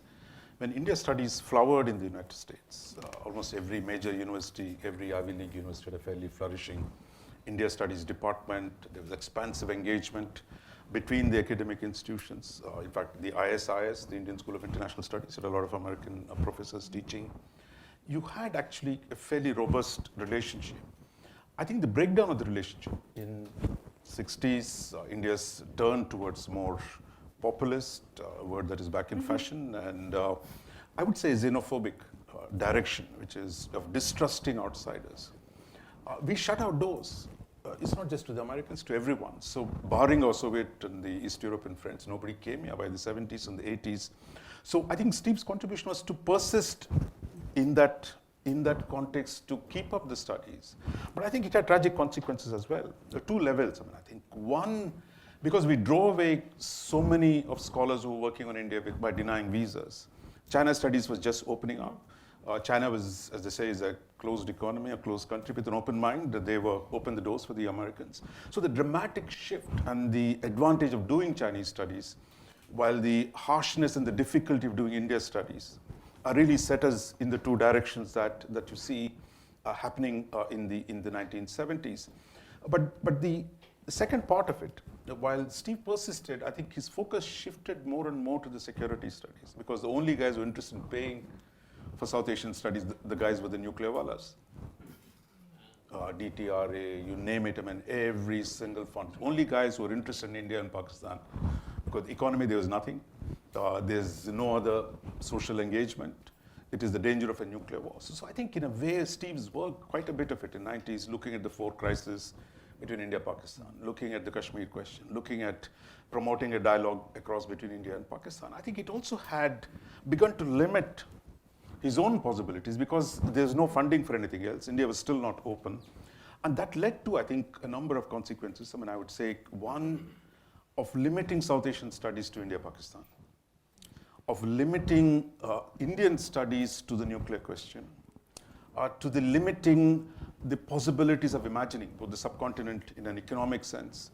when India studies flowered in the United States. Almost every major university, every Ivy League university had a fairly flourishing India studies department. There was expansive engagement between the academic institutions. In fact, the ISIS, the Indian School of International Studies, had a lot of American professors teaching. You had actually a fairly robust relationship. I think the breakdown of the relationship in 60s, India's turn towards more populist, a word that is back in fashion, and I would say xenophobic direction, which is of distrusting outsiders. We shut our doors. It's not just to the Americans, to everyone. So barring our Soviet and the East European friends, nobody came here by the 70s and the 80s. So I think Steve's contribution was to persist in that context, to keep up the studies. But I think it had tragic consequences as well. There are two levels. I think one, because we drove away so many of scholars who were working on India by denying visas. China studies was just opening up. China was, as they say, is a closed economy, a closed country with an open mind. They were open the doors for the Americans. So the dramatic shift and the advantage of doing Chinese studies, while the harshness and the difficulty of doing India studies, really set us in the two directions that you see happening in the 1970s. But the second part of it, while Steve persisted, I think his focus shifted more and more to the security studies, because the only guys who were interested in paying for South Asian studies, the guys were the nuclear wallahs. DTRA, you name it, every single fund. Only guys who were interested in India and Pakistan, because the economy, there was nothing. There's no other social engagement. it is the danger of a nuclear war. So I think in a way, Steve's worked quite a bit of it in the 90s, looking at the four crises between India and Pakistan, looking at the Kashmir question, looking at promoting a dialogue across between India and Pakistan. I think it also had begun to limit his own possibilities because there's no funding for anything else. India was still not open. And that led to, I think, a number of consequences. I mean, I would say one of limiting South Asian studies to India-Pakistan, of limiting Indian studies to the nuclear question, to the limiting the possibilities of imagining both the subcontinent in an economic sense,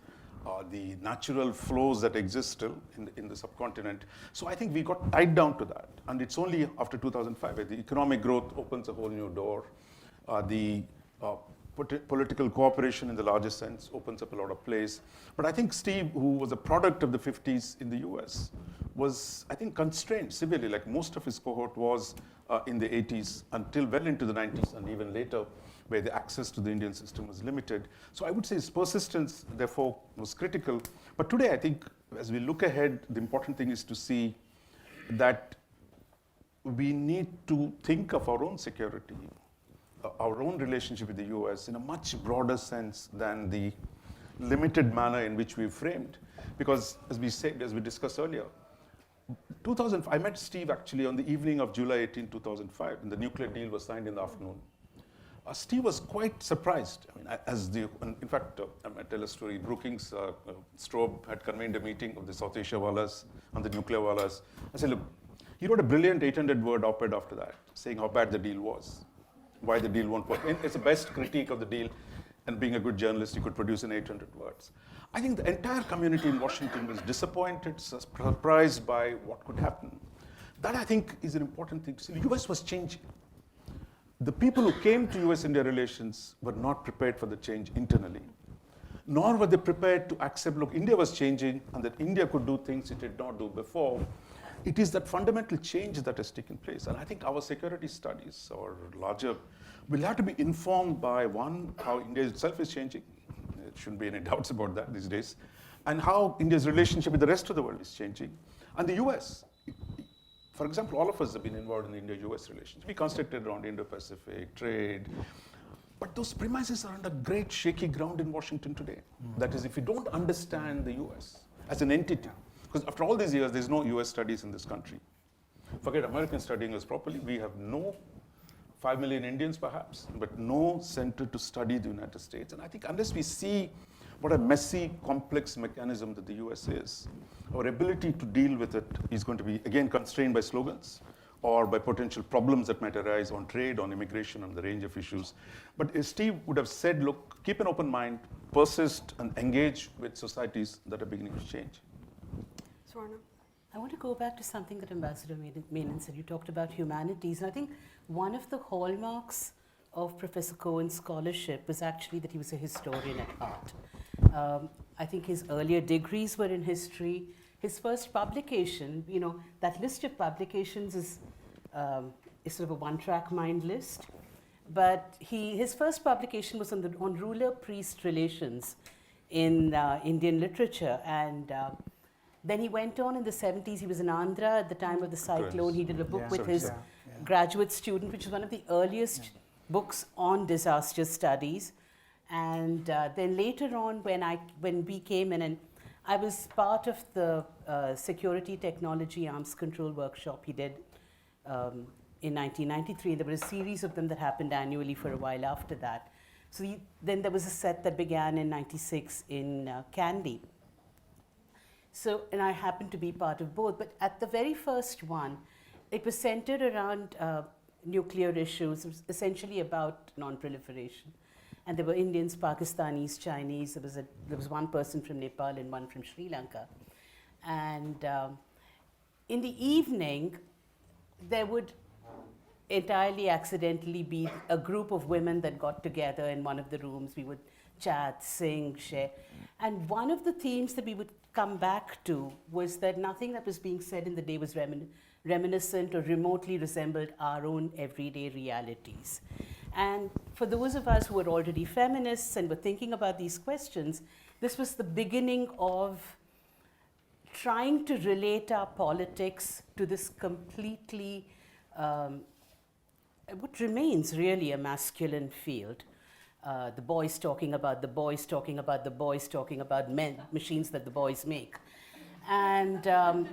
the natural flows that exist still in the subcontinent. So I think we got tied down to that. And it's only after 2005 where the economic growth opens a whole new door. The political cooperation in the larger sense opens up a lot of place. But I think Steve, who was a product of the 50s in the US, was, I think, constrained severely, like most of his cohort was in the 80s until well into the 90s and even later, where the access to the Indian system was limited. So I would say his persistence, therefore, was critical. But today, I think, as we look ahead, the important thing is to see that we need to think of our own security, our own relationship with the US in a much broader sense than the limited manner in which we framed. Because as we said, as we discussed earlier, I met Steve actually on the evening of July 18, 2005, and the nuclear deal was signed in the afternoon. Steve was quite surprised. I mean, in fact, I might tell a story. Brookings, Strobe had convened a meeting of the South Asia Wallas and the nuclear Wallas. I said, look, he wrote a brilliant 800-word op-ed after that, saying how bad the deal was, why the deal won't work. And it's the best critique of the deal, and being a good journalist, you could produce in 800 words. I think the entire community in Washington was disappointed, surprised by what could happen. That, I think, is an important thing to see. The US was changing. The people who came to US-India relations were not prepared for the change internally, nor were they prepared to accept, look, India was changing and that India could do things it did not do before. It is that fundamental change that has taken place. And I think our security studies, or larger, will have to be informed by, one, how India itself is changing. There shouldn't be any doubts about that these days. And how India's relationship with the rest of the world is changing. And the US. For example, all of us have been involved in the India-US relations. We constructed around Indo-Pacific, trade. But those premises are under great shaky ground in Washington today. That is, if you don't understand the US as an entity, because after all these years, there's no US studies in this country. Forget American studying us properly. We have no 5 million Indians, perhaps, but no center to study the United States. And I think unless we see what a messy, complex mechanism that the US is, our ability to deal with it is going to be, again, constrained by slogans or by potential problems that might arise on trade, on immigration, on the range of issues. But as Steve would have said, look, keep an open mind, persist, and engage with societies that are beginning to change. Swarna? I want to go back to something that Ambassador Menon said. You talked about humanities. And I think one of the hallmarks of Professor Cohen's scholarship was actually that he was a historian at heart. I think his earlier degrees were in history. His first publication, you know, that list of publications is sort of a one-track mind list. But his first publication was on ruler-priest relations in Indian literature. And then he went on in the 70s. He was in Andhra at the time of the cyclone. He did a book with his graduate student, which was one of the earliest books on disaster studies. And then later on, when we came in, and I was part of the security technology arms control workshop he did in 1993. There were a series of them that happened annually for a while after that. So then there was a set that began in 96 in Kandy. So, and I happened to be part of both. But at the very first one, it was centered around nuclear issues. It was essentially about non-proliferation. And there were Indians, Pakistanis, Chinese. There was one person from Nepal and one from Sri Lanka. And in the evening, there would entirely accidentally be a group of women that got together in one of the rooms. We would chat, sing, share. And one of the themes that we would come back to was that nothing that was being said in the day was reminiscent or remotely resembled our own everyday realities. And for those of us who were already feminists and were thinking about these questions, this was the beginning of trying to relate our politics to this completely what remains really a masculine field. The boys talking about the boys talking about the boys talking about men, machines that the boys make. And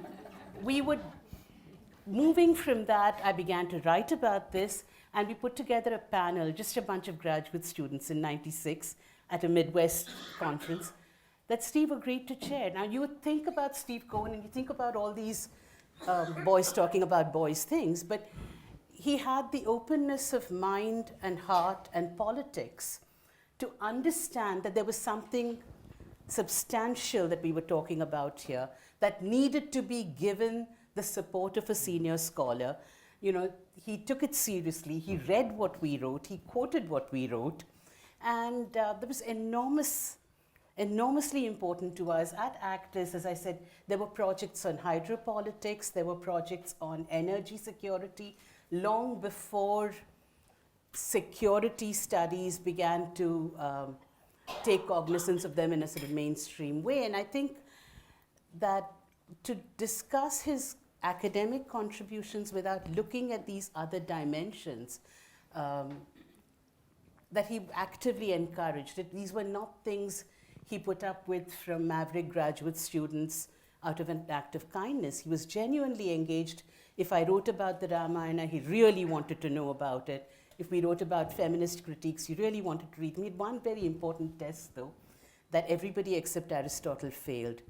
we would, moving from that, I began to write about this, and we put together a panel, just a bunch of graduate students in '96 at a Midwest conference that Steve agreed to chair. Now, you would think about Steve Cohen and you think about all these boys talking about boys things, but he had the openness of mind and heart and politics to understand that there was something substantial that we were talking about here that needed to be given the support of a senior scholar. You know, he took it seriously. He read what we wrote. He quoted what we wrote. And there was enormously important to us at Actis. As I said, there were projects on hydropolitics. There were projects on energy security long before security studies began to take cognizance of them in a sort of mainstream way. And I think that to discuss his academic contributions without looking at these other dimensions that he actively encouraged, that these were not things he put up with from maverick graduate students out of an act of kindness. He was genuinely engaged. If I wrote about the Ramayana, he really wanted to know about it. If we wrote about feminist critiques, he really wanted to read. We had one very important test, though, that everybody except Aristotle failed.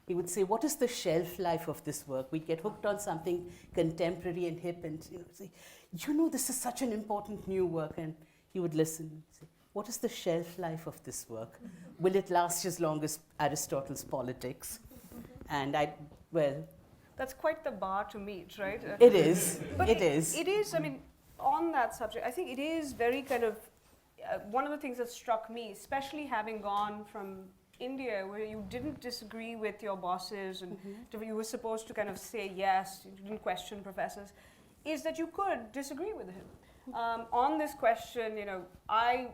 He would say, what is the shelf life of this work? We'd get hooked on something contemporary and hip and say, this is such an important new work. And he would listen and say, what is the shelf life of this work? Will it last as long as Aristotle's Politics? And that's quite the bar to meet, right? It is. But it is. It is, I mean, on that subject, I think it is very kind of, one of the things that struck me, especially having gone from India, where you didn't disagree with your bosses and you were supposed to kind of say yes, you didn't question professors, is that you could disagree with him. On this question, I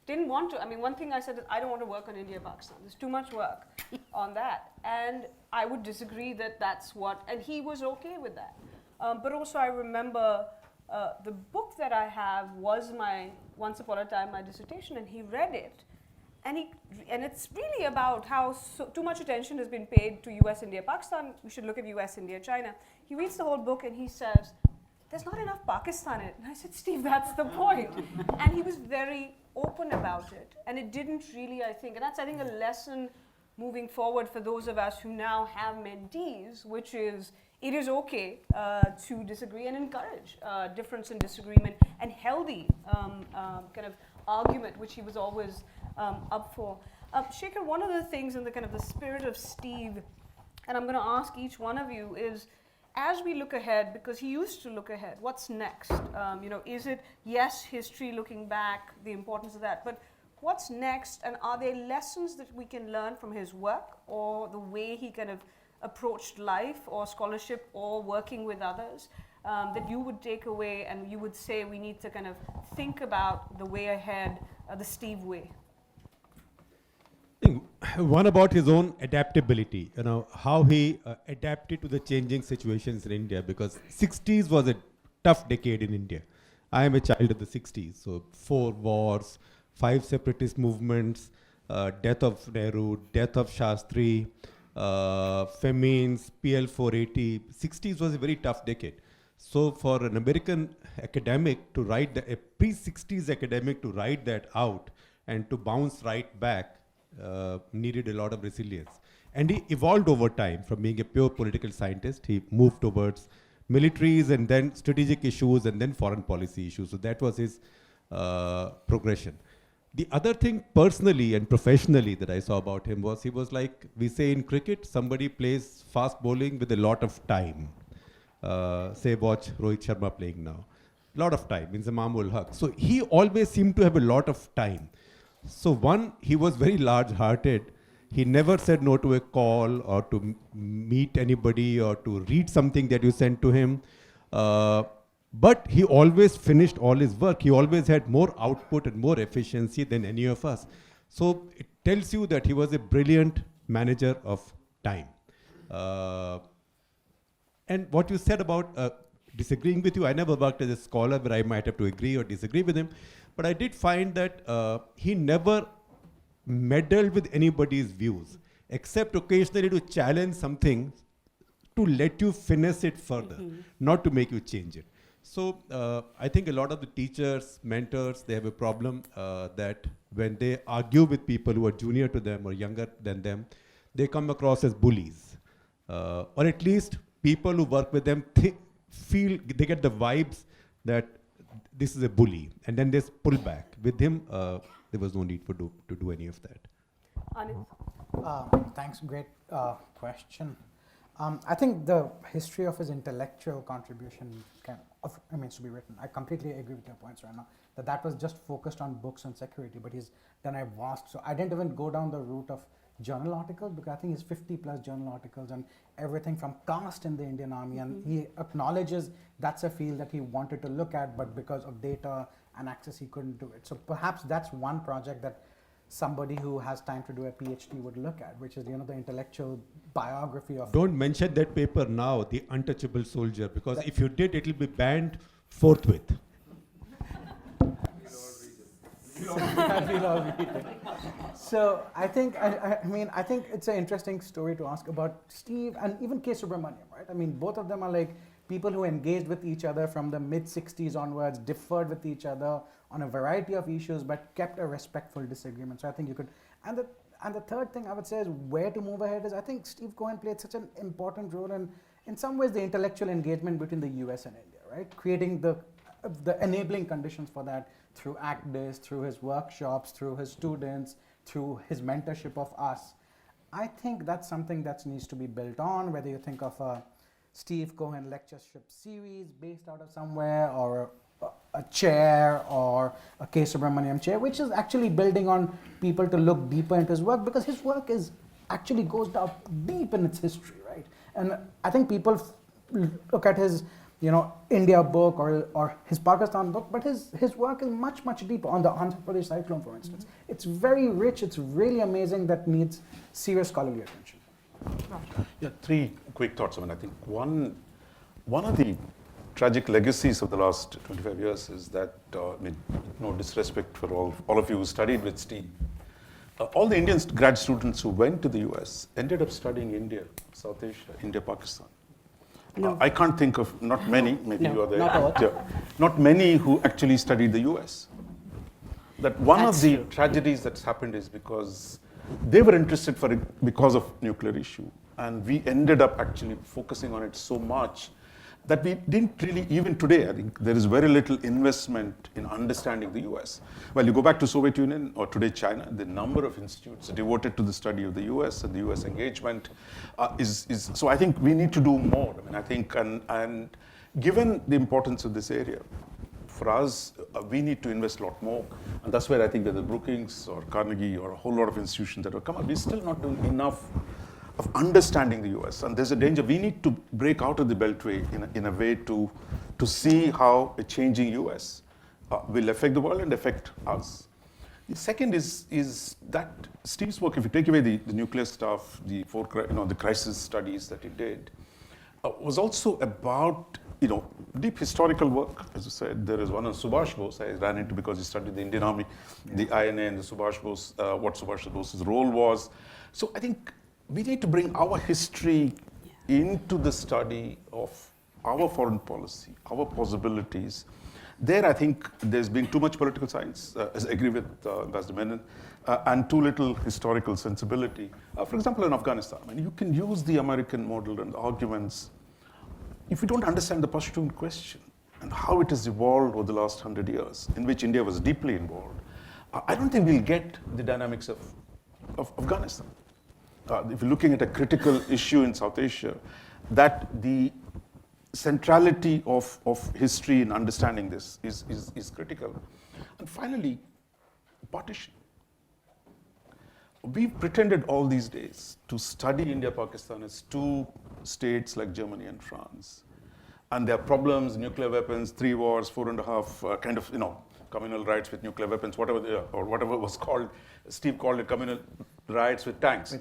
didn't want to, one thing I said is I don't want to work on India-Pakistan. There's too much work on that. And I would disagree that that's what, and he was okay with that. But also I remember the book that I have was once upon a time, my dissertation, and he read it. And it's really about how too much attention has been paid to US, India, Pakistan. We should look at US, India, China. He reads the whole book and he says, there's not enough Pakistan in it. And I said, Steve, that's the point. And he was very open about it. And it didn't really, I think, and that's, I think, a lesson moving forward for those of us who now have mentees, which is, it is okay to disagree and encourage difference and disagreement and healthy kind of argument, which he was always up for. Shekhar, one of the things in the kind of the spirit of Steve, and I'm going to ask each one of you, is as we look ahead, because he used to look ahead, what's next? Is it, yes, history, looking back, the importance of that, but what's next, and are there lessons that we can learn from his work or the way he kind of approached life or scholarship or working with others that you would take away and you would say we need to kind of think about the way ahead, the Steve way? One about his own adaptability, how he adapted to the changing situations in India, because 60s was a tough decade in India. I am a child of the 60s, so 4 wars, 5 separatist movements, death of Nehru, death of Shastri, famines, PL 480. 60s was a very tough decade. So for an American academic to write, a pre-60s academic to write that out and to bounce right back, needed a lot of resilience. And he evolved over time from being a pure political scientist. He moved towards militaries and then strategic issues and then foreign policy issues. So that was his progression. The other thing personally and professionally that I saw about him was he was like, we say in cricket, somebody plays fast bowling with a lot of time. Say watch Rohit Sharma playing now. Lot of time, means a Mamul Haq. So he always seemed to have a lot of time. So one, he was very large-hearted. He never said no to a call or to meet anybody or to read something that you sent to him. But he always finished all his work. He always had more output and more efficiency than any of us. So it tells you that he was a brilliant manager of time. And what you said about disagreeing with you. I never worked as a scholar where I might have to agree or disagree with him. But I did find that he never meddled with anybody's views, except occasionally to challenge something to let you finesse it further, not to make you change it. So I think a lot of the teachers, mentors, they have a problem that when they argue with people who are junior to them or younger than them, they come across as bullies. Or at least people who work with them feel, they get the vibes that this is a bully, and then they pull back. With him, there was no need to do any of that. Anit? Thanks, great question. I think the history of his intellectual contribution remains to be written. I completely agree with your points right now, that was just focused on books and security, but he's done a vast, so I didn't even go down the route of journal articles, because I think he's 50 plus journal articles and everything from caste in the Indian Army, and he acknowledges that's a field that he wanted to look at, but because of data and access he couldn't do it. So perhaps that's one project that somebody who has time to do a PhD would look at, which is the intellectual biography of... Don't mention that paper now, The Untouchable Soldier, because if you did, it will be banned forthwith. We'll all read it. So I think, I think it's an interesting story to ask about Steve and even K. Subramaniam, right? I mean, both of them are like people who engaged with each other from the mid-60s onwards, differed with each other on a variety of issues, but kept a respectful disagreement. So I think you could, and the third thing I would say is where to move ahead is I think Steve Cohen played such an important role in some ways the intellectual engagement between the US and India, right? Creating the enabling conditions for that through ACDIS, through his workshops, through his students, through his mentorship of us. I think that's something that needs to be built on, whether you think of a Steve Cohen lectureship series based out of somewhere, or a chair, or a K. Subramaniam chair, which is actually building on people to look deeper into his work, because his work actually goes down deep in its history, right? And I think people look at his India book or his Pakistan book, but his work is much, much deeper on the Andhra Pradesh cyclone, for instance. It's very rich, it's really amazing, that needs serious scholarly attention. Yeah, three quick thoughts. I think one of the tragic legacies of the last 25 years is that, no disrespect for all of you who studied with Steve, all the Indian grad students who went to the US ended up studying India, South Asia, India, Pakistan. No. I can't think of, not many, maybe No, you are there. not all. Yeah, not many who actually studied the US. That one That's of the true. tragedies that's happened is because they were interested for it because of nuclear issue. And we ended up actually focusing on it so much that we didn't really, even today, I think there is very little investment in understanding the US. Well, you go back to Soviet Union or today China, the number of institutes devoted to the study of the US and the US engagement is so I think we need to do more. I think, and given the importance of this area, for us, we need to invest a lot more. And that's where I think whether Brookings or Carnegie or a whole lot of institutions that have come up, we're still not doing enough of understanding the US. And there's a danger. We need to break out of the Beltway in a way to see how a changing US will affect the world and affect us. The second is that Steve's work, if you take away the nuclear stuff, the crisis studies that he did, was also about deep historical work. As I said, there is one on Subhash Bose I ran into because he studied the Indian Army, the INA and the Subhash Bose, what Subhash Bose's role was. So I think we need to bring our history into the study of our foreign policy, our possibilities. There, I think there's been too much political science, as I agree with Ambassador Menon, and too little historical sensibility. For example, in Afghanistan, you can use the American model and the arguments. If you don't understand the Pashtun question and how it has evolved over the last 100 years, in which India was deeply involved, I don't think we'll get the dynamics of Afghanistan. If you're looking at a critical issue in South Asia, that the centrality of history in understanding this is critical. And finally, partition. We've pretended all these days to study India, Pakistan as two states like Germany and France. And there are problems, nuclear weapons, 3 wars, 4.5, communal riots with nuclear weapons, whatever was called. Steve called it communal riots with tanks.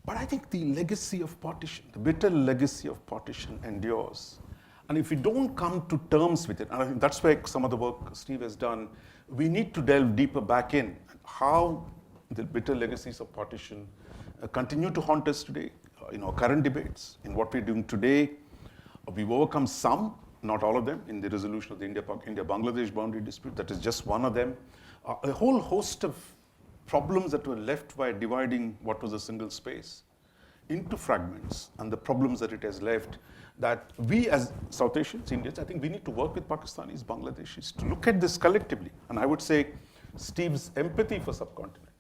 But I think the legacy of partition, the bitter legacy of partition endures. And if we don't come to terms with it, and I think that's where some of the work Steve has done, we need to delve deeper back in how the bitter legacies of partition continue to haunt us today, in our current debates, in what we're doing today. We've overcome some, not all of them, in the resolution of the India-Bangladesh boundary dispute. That is just one of them. A whole host of problems that were left by dividing what was a single space into fragments, and the problems that it has left, that we as South Asians, Indians, I think we need to work with Pakistanis, Bangladeshis to look at this collectively. And I would say Steve's empathy for subcontinent,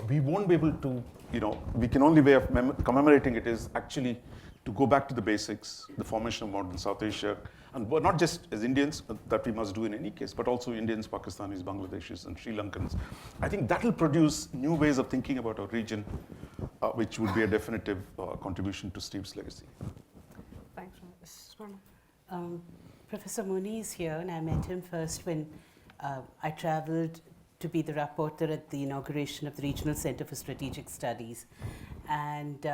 we won't be able to, we can only way of commemorating it is actually to go back to the basics, the formation of modern South Asia, and not just as Indians, that we must do in any case, but also Indians, Pakistanis, Bangladeshis, and Sri Lankans. I think that will produce new ways of thinking about our region, which would be a definitive contribution to Steve's legacy. Thanks. Mrs. Swarma. Professor Moni is here, and I met him first when I traveled to be the rapporteur at the inauguration of the Regional Center for Strategic Studies. And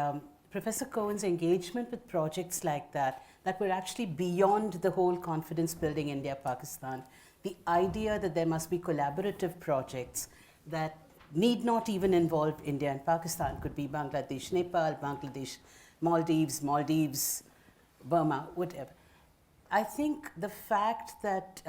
Professor Cohen's engagement with projects like that were actually beyond the whole confidence building India-Pakistan. The idea that there must be collaborative projects that need not even involve India and Pakistan, could be Bangladesh, Nepal, Bangladesh, Maldives, Burma, whatever. I think the fact that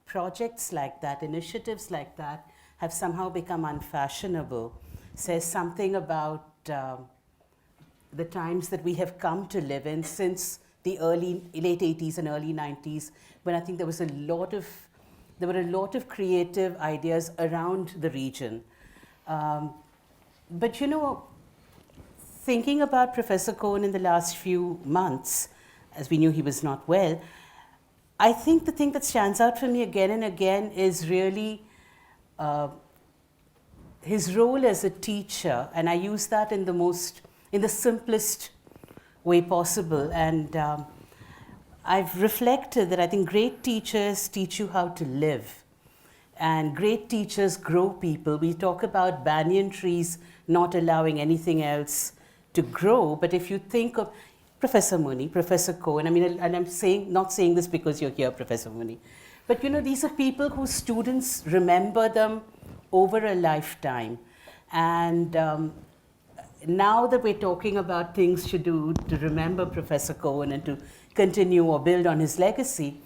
projects like that, initiatives like that, have somehow become unfashionable says something about the times that we have come to live in since the late 80s and early 90s, when I think there were a lot of creative ideas around the region. But thinking about Professor Cohen in the last few months, as we knew he was not well, I think the thing that stands out for me again and again is really his role as a teacher, and I use that in the simplest way possible. And I've reflected that I think great teachers teach you how to live, and great teachers grow people. We talk about banyan trees not allowing anything else to grow, but if you think of Professor Moni, Professor Cohen, and I'm not saying this because you're here, Professor Moni, but these are people whose students remember them over a lifetime. And now that we're talking about things to do to remember Professor Cohen and to continue or build on his legacy,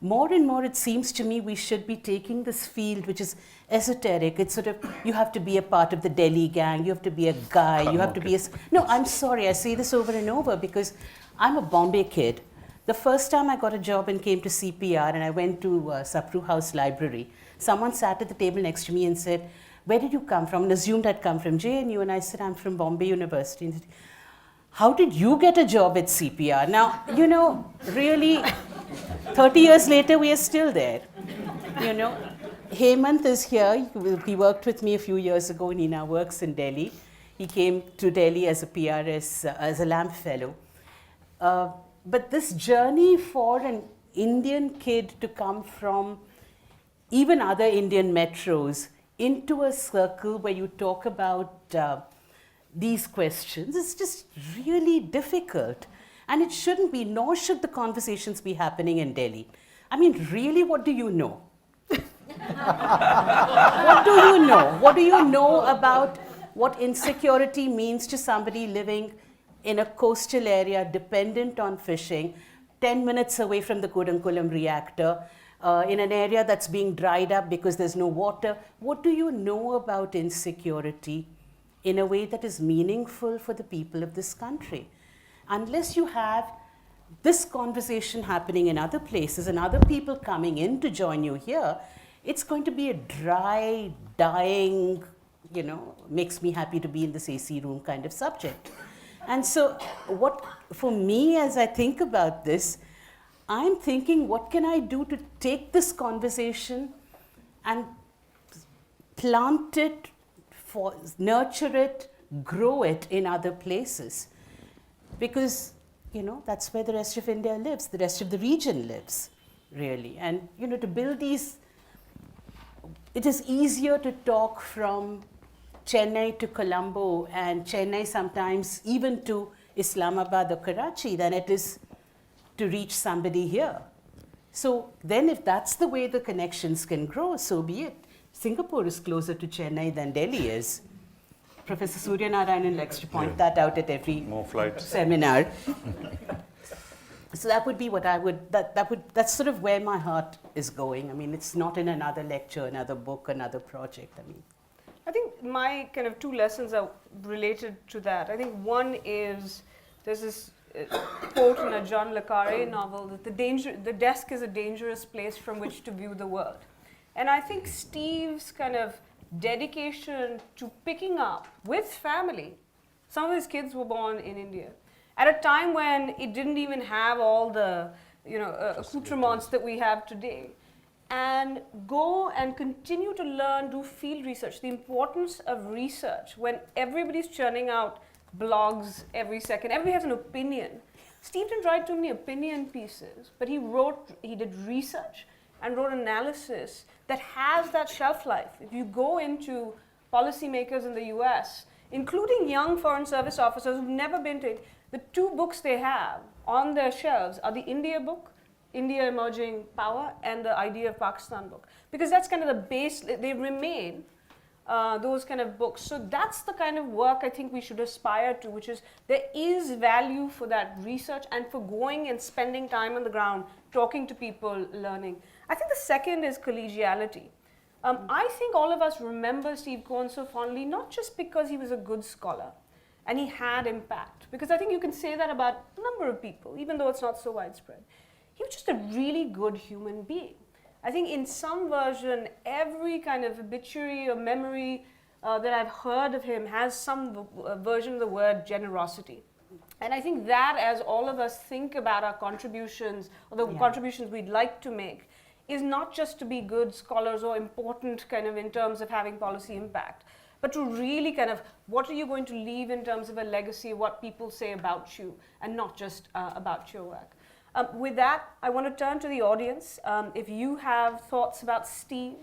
more and more it seems to me we should be taking this field, which is esoteric. It's sort of, you have to be a part of the Delhi gang, you have to be a guy, you have to be a... No, I'm sorry, I say this over and over because I'm a Bombay kid. The first time I got a job and came to CPR and I went to Sapru House Library, someone sat at the table next to me and said, "Where did you come from?" and assumed I'd come from JNU, and I said, "I'm from Bombay University." And he said, "How did you get a job at CPR?" Now, really, 30 years later, we are still there. Hemant is here. He worked with me a few years ago, and he now works in Delhi. He came to Delhi as a PRS, as a LAMP fellow. But this journey for an Indian kid to come from even other Indian metros into a circle where you talk about these questions is just really difficult. And it shouldn't be, nor should the conversations be happening in Delhi. Really, what do you know? What do you know? What do you know about what insecurity means to somebody living in a coastal area dependent on fishing, 10 minutes away from the Kudankulam reactor, in an area that's being dried up because there's no water? What do you know about insecurity in a way that is meaningful for the people of this country? Unless you have this conversation happening in other places and other people coming in to join you here, it's going to be a dry, dying, makes me happy to be in this AC room kind of subject. And so for me, as I think about this, I'm thinking, what can I do to take this conversation and plant it, nurture it, grow it in other places? Because, that's where the rest of India lives, the rest of the region lives, really. And, to build these, it is easier to talk from Chennai to Colombo and Chennai sometimes even to Islamabad or Karachi than it is to reach somebody here. So then if that's the way the connections can grow, so be it. Singapore is closer to Chennai than Delhi is. Professor Suryanarayanan likes to point that out at every More flights. seminar. So that would be what I would, that's sort of where my heart is going. I mean, it's not in another lecture, another book, another project. I mean, I think my kind of two lessons are related to that. I think one is there's this quote in a John le Carré novel that the desk is a dangerous place from which to view the world. And I think Steve's kind of dedication to picking up with family, some of his kids were born in India, at a time when it didn't even have all the accoutrements that we have today, and go and continue to learn, do field research, the importance of research when everybody's churning out blogs every second, everybody has an opinion. Steve didn't write too many opinion pieces, but he did research and wrote analysis that has that shelf life. If you go into policymakers in the US, including young foreign service officers who've never been to it, the two books they have on their shelves are the India book, India Emerging Power, and the Idea of Pakistan book. Because that's kind of the base, they remain those kind of books. So that's the kind of work I think we should aspire to, which is there is value for that research and for going and spending time on the ground, talking to people, learning. I think the second is collegiality. I think all of us remember Steve Cohen so fondly, not just because he was a good scholar and he had impact, because I think you can say that about a number of people, even though it's not so widespread. He was just a really good human being. I think in some version, every kind of obituary or memory that I've heard of him has some version of the word generosity. And I think that as all of us think about our contributions, or the contributions we'd like to make, is not just to be good scholars or important kind of in terms of having policy impact, but to really kind of, what are you going to leave in terms of a legacy, what people say about you, and not just about your work. With that, I want to turn to the audience. If you have thoughts about Steve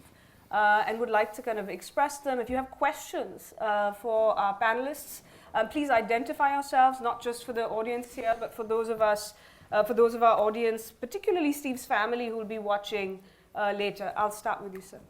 and would like to kind of express them, if you have questions for our panelists, please identify yourselves, not just for the audience here, but for those of us, for those of our audience, particularly Steve's family who will be watching later. I'll start with you, sir.